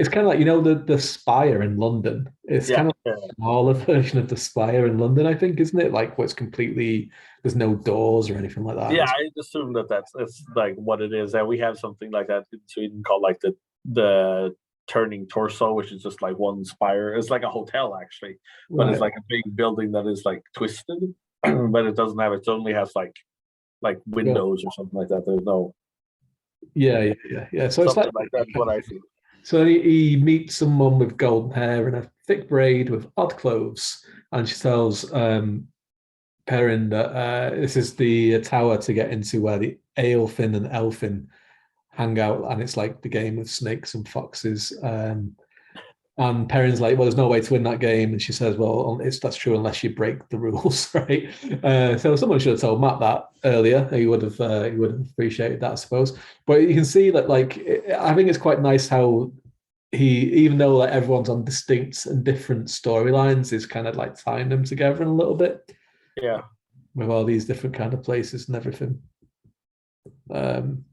Speaker 2: kind of like the spire in London. It's
Speaker 1: yeah,
Speaker 2: kind of
Speaker 1: yeah.
Speaker 2: a smaller version of the spire in London, I think, isn't it? Like where it's completely there's no doors or anything like that.
Speaker 1: Yeah, I assume that's like what it is. And we have something like that in Sweden called like the turning torso, which is just like one spire. It's like a hotel actually, but it's
Speaker 2: Right.
Speaker 1: like a big building that is like twisted, but it doesn't have. It only has like
Speaker 2: Yeah.
Speaker 1: windows or something like that. There's no
Speaker 2: Yeah. So it's
Speaker 1: something
Speaker 2: like
Speaker 1: like that. Is what I see.
Speaker 2: so he meets someone with golden hair and a thick braid with odd clothes, and she tells Perrin that this is the tower to get into where the Aelfin and Elfin hang out, and it's like the game of snakes and foxes. And Perrin's like, well, there's no way to win that game, and she says, well, that's true unless you break the rules, right? So someone should have told Matt that earlier. He would have appreciated that, I suppose. But you can see that, like, I think it's quite nice how even though like everyone's on distinct and different storylines, is kind of like tying them together in a little bit
Speaker 1: Yeah,
Speaker 2: with all these different kind of places and everything. Um,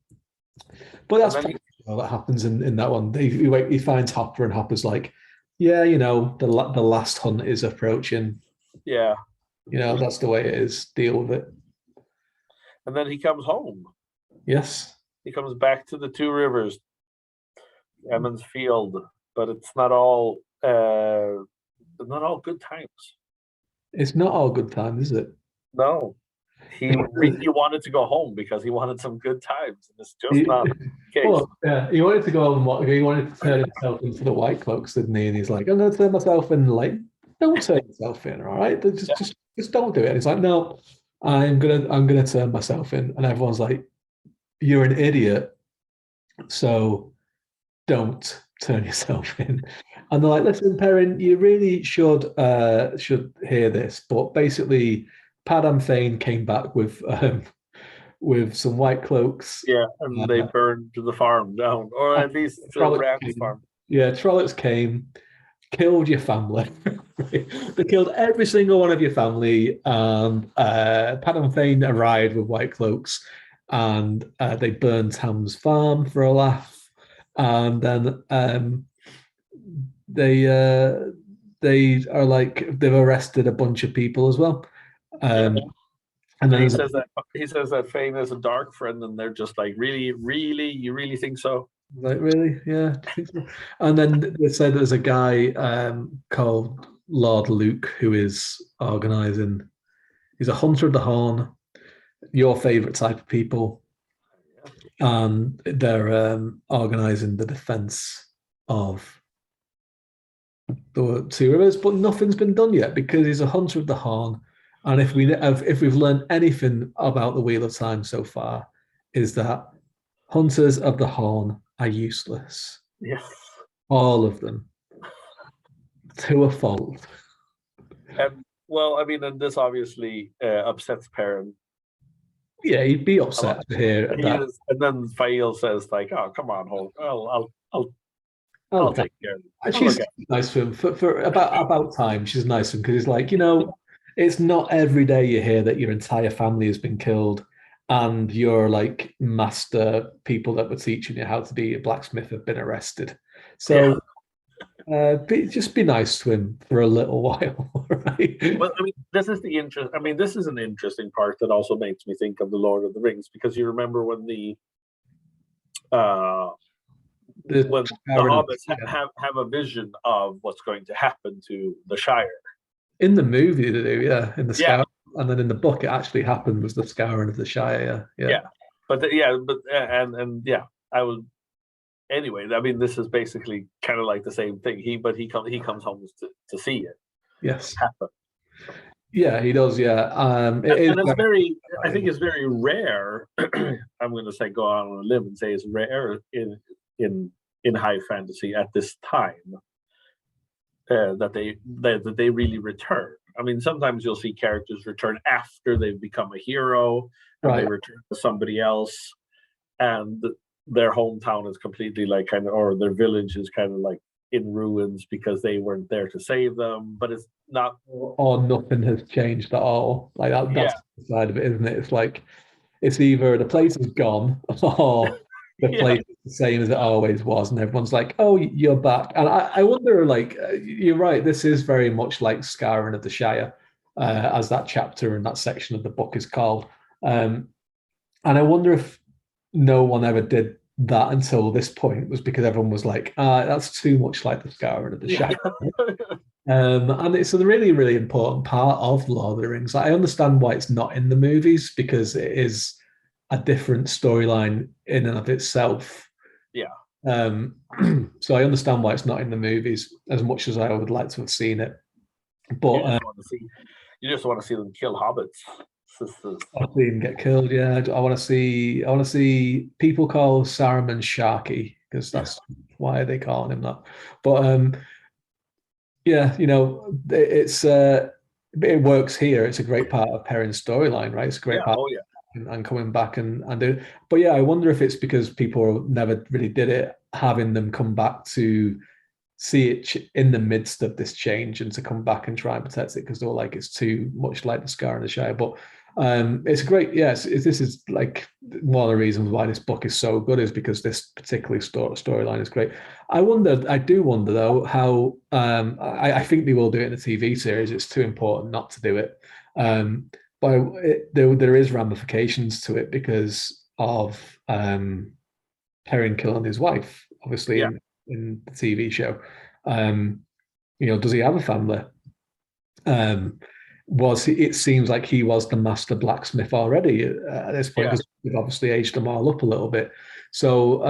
Speaker 2: but
Speaker 1: and
Speaker 2: that's
Speaker 1: then
Speaker 2: pretty much all that happens in that one. He finds Hopper, and Hopper's like, yeah, the last hunt is approaching.
Speaker 1: yeah,
Speaker 2: That's the way it is. Deal with it.
Speaker 1: and then he comes home.
Speaker 2: Yes,
Speaker 1: He comes back to the Two Rivers, Emmons Field, but it's not all good times.
Speaker 2: it's not all good times, is it?
Speaker 1: No, he really wanted to go home because he wanted some good times, and it's just
Speaker 2: He,
Speaker 1: not the case.
Speaker 2: well, yeah, he wanted to go and he wanted to turn himself into the White Cloaks, didn't he? And he's like, I'm going to turn myself in. Like, don't turn yourself in, all right?
Speaker 1: Yeah,
Speaker 2: Just don't do it. And he's like, no, I'm gonna turn myself in. And everyone's like, you're an idiot, so don't turn yourself in. And they're like, listen, Perrin, you really should hear this. But basically, Padam Thane came back with some white cloaks.
Speaker 1: yeah, and they burned the farm down, or at least
Speaker 2: Trollocs
Speaker 1: Rand's
Speaker 2: came.
Speaker 1: farm.
Speaker 2: Yeah, Trollocs came, killed your family. They killed every single one of your family. And Padam Thane arrived with white cloaks, and they burned Ham's farm for a laugh. And then they are like they've arrested a bunch of people as well.
Speaker 1: Yeah,
Speaker 2: And then
Speaker 1: and he says that Fane is a dark friend, and they're just like, really, really, you really think so?
Speaker 2: like, really, yeah. I think so. And then they said there's a guy called Lord Luke who is organizing. He's a hunter of the horn, your favorite type of people, and they're organizing the defense of the two rivers, but nothing's been done yet because he's a hunter of the Horn. And if we've learned anything about the Wheel of Time so far, is that hunters of the Horn are useless.
Speaker 1: Yes.
Speaker 2: All of them, to a fault.
Speaker 1: And well, I mean, and this obviously upsets Perrin.
Speaker 2: Yeah, he'd be upset to hear that.
Speaker 1: And then Fael says, like, "Oh, come on, Hulk. I'll take care of it."
Speaker 2: She's nice to him for about time. She's nice to him because he's like, it's not every day you hear that your entire family has been killed and your like master people that were teaching you how to be a blacksmith have been arrested. So just be nice to him for a little while, right?
Speaker 1: Well, I mean, this is an interesting part that also makes me think of the Lord of the Rings, because you remember when the hobbits have a vision of what's going to happen to the Shire.
Speaker 2: In the movie, they do, yeah. In the Scour, and then in the book, it actually happened was the scouring of the Shire, yeah. I would. Anyway, I mean, this is basically kind of like the same thing. He comes home to see it. Yes.
Speaker 1: Happen.
Speaker 2: Yeah, he does. Yeah,
Speaker 1: and it's very. I think it's very rare. I'm going to say go out on a limb and say it's rare in high fantasy at this time that they really return. I mean, sometimes you'll see characters return after they've become a hero, and they return to somebody else, and their hometown is completely like or their village is kind of like in ruins because they weren't there to save them. But it's not,
Speaker 2: or nothing has changed at all. Like that's the side of it, isn't it? It's like it's either the place is gone or the place is the same as it always was, and everyone's like, "Oh, you're back." And I wonder, like, you're right. This is very much like Scouring of the Shire, as that chapter and that section of the book is called. And I wonder if no one ever did that until this point, was because everyone was like, that's too much like the Scouring of the Shire. And it's a really, really important part of Lord of the Rings. I understand why it's not in the movies, because it is a different storyline in and of itself.
Speaker 1: Yeah.
Speaker 2: So I understand why it's not in the movies as much as I would like to have seen it. But
Speaker 1: you just want to see them kill hobbits.
Speaker 2: I want to see them get killed. Yeah, I want to see people call Saruman Sharky, because that's why they calling him that. But it's it works here. It's a great part of Perrin's storyline, right? It's a great part. And coming back and do. But yeah, I wonder if it's because people never really did it, having them come back to see it in the midst of this change and to come back and try and protect it, because they're like, it's too much like the Scar and the Shire. But it's great. Yes, this is like one of the reasons why this book is so good, is because this particular storyline is great. I do wonder though how I think they will do it in the TV series. It's too important not to do it. But there is ramifications to it because of Perrin killing his wife, obviously in the TV show. Does he have a family? It seems like he was the master blacksmith already at this point, because we've obviously aged them all up a little bit. So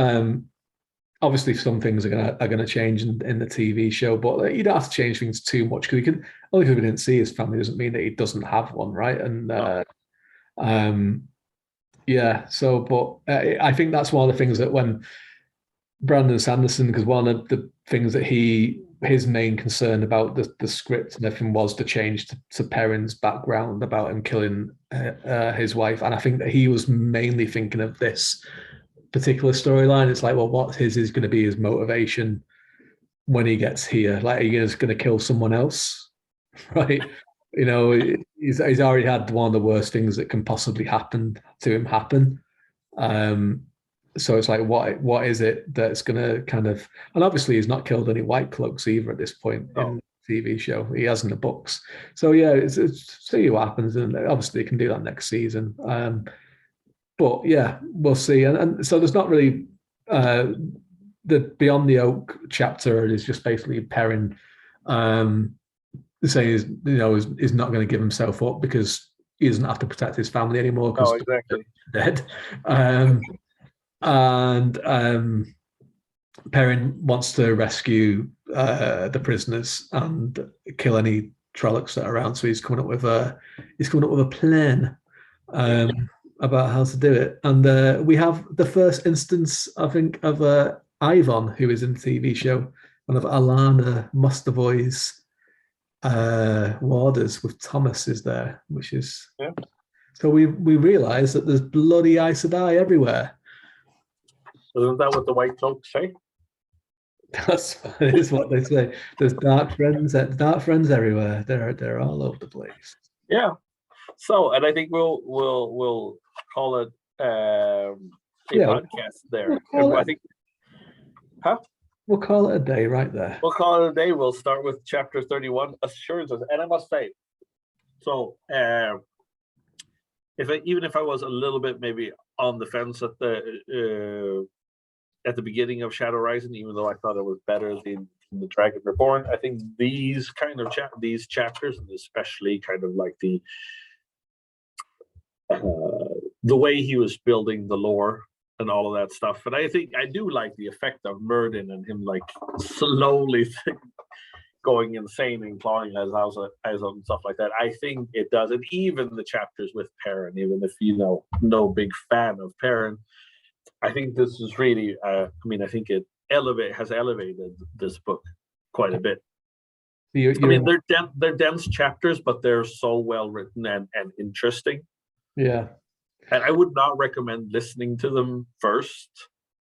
Speaker 2: obviously some things are gonna change in the TV show, but you don't have to change things too much, because only because we didn't see his family doesn't mean that he doesn't have one, right? And but I think that's one of the things that when Brandon Sanderson, because one of the things that his main concern about the script and everything was to change to Perrin's background about him killing his wife, and I think that he was mainly thinking of this particular storyline. It's like, well, what is going to be his motivation when he gets here? Like, he is going to kill someone else, right? He's already had one of the worst things that can possibly happen to him happen. So it's like, what is it that's going to kind of, and obviously he's not killed any White Cloaks either at this point in the TV show. He has in the books. So yeah, it's see what happens, and obviously they can do that next season. But yeah, we'll see. And so there's not really the Beyond the Oak chapter is just basically Perrin saying is not going to give himself up because he doesn't have to protect his family anymore because
Speaker 1: exactly.
Speaker 2: Dead. Perrin wants to rescue the prisoners and kill any Trollocs that are around. So he's coming up with a plan about how to do it. And we have the first instance, I think, of Ivan, who is in the TV show, one of Alana Mustaboy's warders with Thomas is there, which is so we realise that there's bloody Aes Sedai everywhere.
Speaker 1: Isn't that what the White Cloaks say?
Speaker 2: That is what they say. There's dark friends everywhere. They're all over the place.
Speaker 1: Yeah. So, and I think we'll call it a podcast there. I think,
Speaker 2: We'll call it a day right there.
Speaker 1: We'll call it a day. We'll start with chapter 31, assurances. And I must say, so even if I was a little bit maybe on the fence at the beginning of Shadow Rising, even though I thought it was better than the Dragon Reborn, I think these kind of these chapters, and especially kind of like the way he was building the lore and all of that stuff. But I think I do like the effect of Myrddin and him like slowly going insane and clawing his eyes out and stuff like that. I think it does. And even the chapters with Perrin, even if no big fan of Perrin, I think this is really I think it has elevated this book quite a bit. They're dense chapters, but they're so well written and interesting.
Speaker 2: Yeah.
Speaker 1: And I would not recommend listening to them first,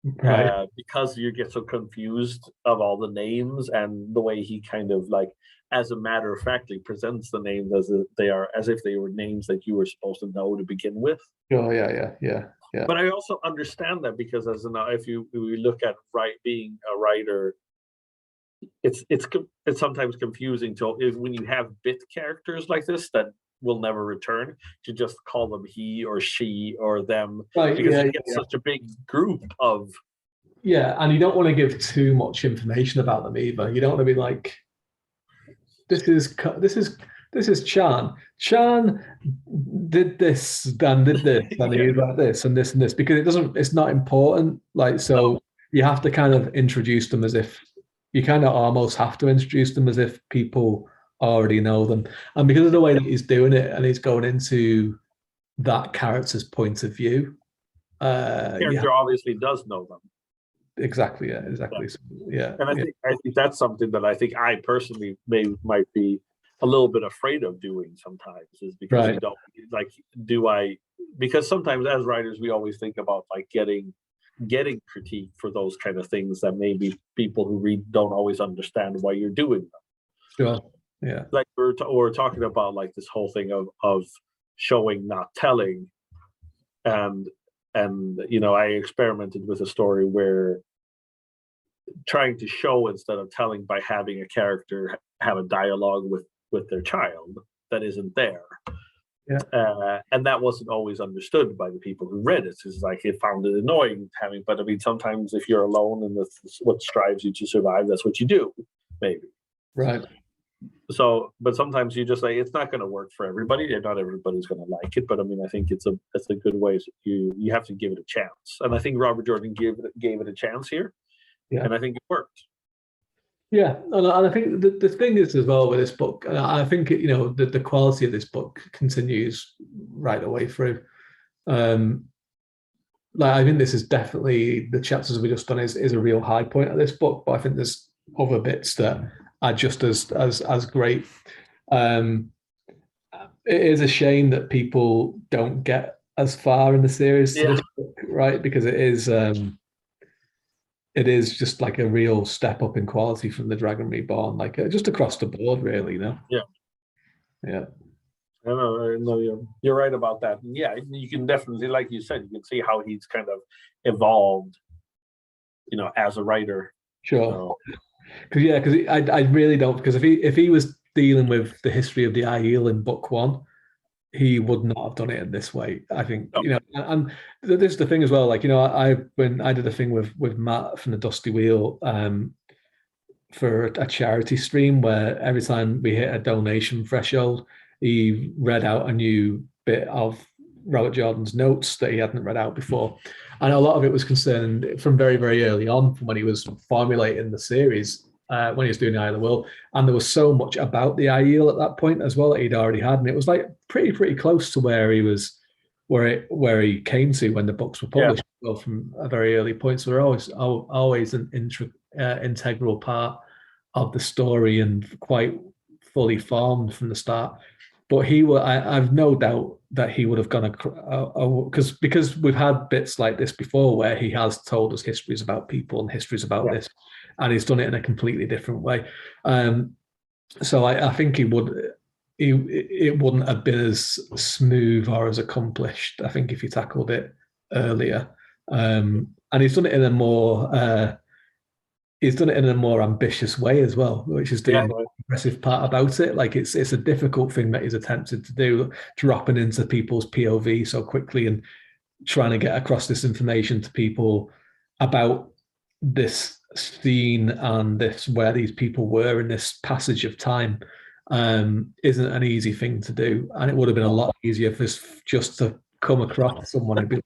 Speaker 1: because you get so confused of all the names and the way he kind of like, as a matter of fact, presents the names as if they were names that you were supposed to know to begin with.
Speaker 2: Oh yeah.
Speaker 1: But I also understand that, because if you look at being a writer, it's sometimes confusing when you have bit characters like this that will never return, to just call them he or she or them, because you get such a big group of.
Speaker 2: Yeah, and you don't want to give too much information about them either. You don't want to be like, this is Chan. Chan did this, Dan did this, and he's like this and this and this, because it's not important. You have to kind of introduce them as if you kind of almost have to introduce them as if people already know them. And because of the way that he's doing it, and he's going into that character's point of view,
Speaker 1: character obviously does know them.
Speaker 2: Exactly. Yeah.
Speaker 1: And I think that's something that I think I personally might be a little bit afraid of doing sometimes, is because you don't because sometimes as writers we always think about like getting critique for those kind of things that maybe people who read don't always understand why you're doing them.
Speaker 2: Sure. Yeah.
Speaker 1: Like we're talking about like this whole thing of showing, not telling, and I experimented with a story where trying to show instead of telling by having a character have a dialogue with their child that isn't there.
Speaker 2: Yeah.
Speaker 1: And that wasn't always understood by the people who read it. It's like it found it annoying having, but I mean, sometimes if you're alone and that's what strives you to survive, that's what you do, maybe.
Speaker 2: Right.
Speaker 1: So, but sometimes you just say it's not going to work for everybody, and not everybody's going to like it. But I mean, I think it's a good way. You have to give it a chance, and I think Robert Jordan gave it a chance here, and I think it worked.
Speaker 2: Yeah, and I think the thing is as well with this book, and I think the quality of this book continues right the way through. I think this is definitely, the chapters we just done is a real high point of this book, but I think there's other bits that are just as great. It is a shame that people don't get as far in the series to this book, right? Because it is just like a real step up in quality from the Dragon Reborn, like just across the board, really. Yeah.
Speaker 1: I know you're right about that. And yeah, you can definitely, like you said, you can see how he's kind of evolved, as a writer.
Speaker 2: Sure. Because I really don't, because if he was dealing with the history of the Aiel in book one, he would not have done it in this way. I think and this is the thing as well. Like when I did a thing with Matt from the Dusty Wheel for a charity stream, where every time we hit a donation threshold, he read out a new bit of Robert Jordan's notes that he hadn't read out before. And a lot of it was concerned from very, very early on, from when he was formulating the series, when he was doing the Eye of the World. And there was so much about the Aiel at that point as well that he'd already had. And it was like pretty close to where he was, where he came to when the books were published. Yeah. Well, from a very early point. So they're always an integral part of the story and quite fully formed from the start. But I've no doubt that he would have gone because we've had bits like this before where he has told us histories about people and histories about this, and he's done it in a completely different way. So I think it wouldn't have been as smooth or as accomplished, I think, if he tackled it earlier. And he's done it in a more ambitious way as well, which is the impressive part about it. Like it's a difficult thing that he's attempted to do, dropping into people's POV so quickly and trying to get across this information to people about this scene and this where these people were in this passage of time isn't an easy thing to do. And it would have been a lot easier for this just to come across someone and be like,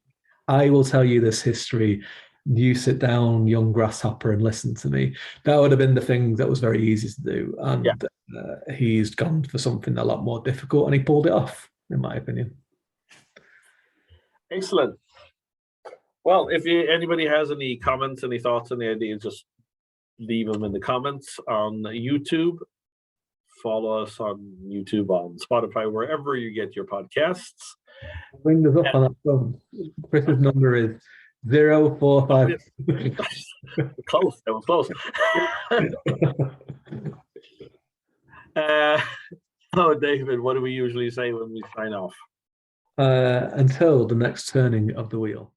Speaker 2: I will tell you this history. You sit down, young grasshopper, and listen to me. That would have been the thing that was very easy to do. And he's gone for something a lot more difficult, and he pulled it off, in my opinion.
Speaker 1: Excellent. Well, if anybody has any comments, any thoughts, any ideas, just leave them in the comments on YouTube. Follow us on YouTube, on Spotify, wherever you get your podcasts.
Speaker 2: Bring us up on that phone. Chris's number is 045.
Speaker 1: Close. That was close. David, what do we usually say when we sign off?
Speaker 2: Until the next turning of the wheel.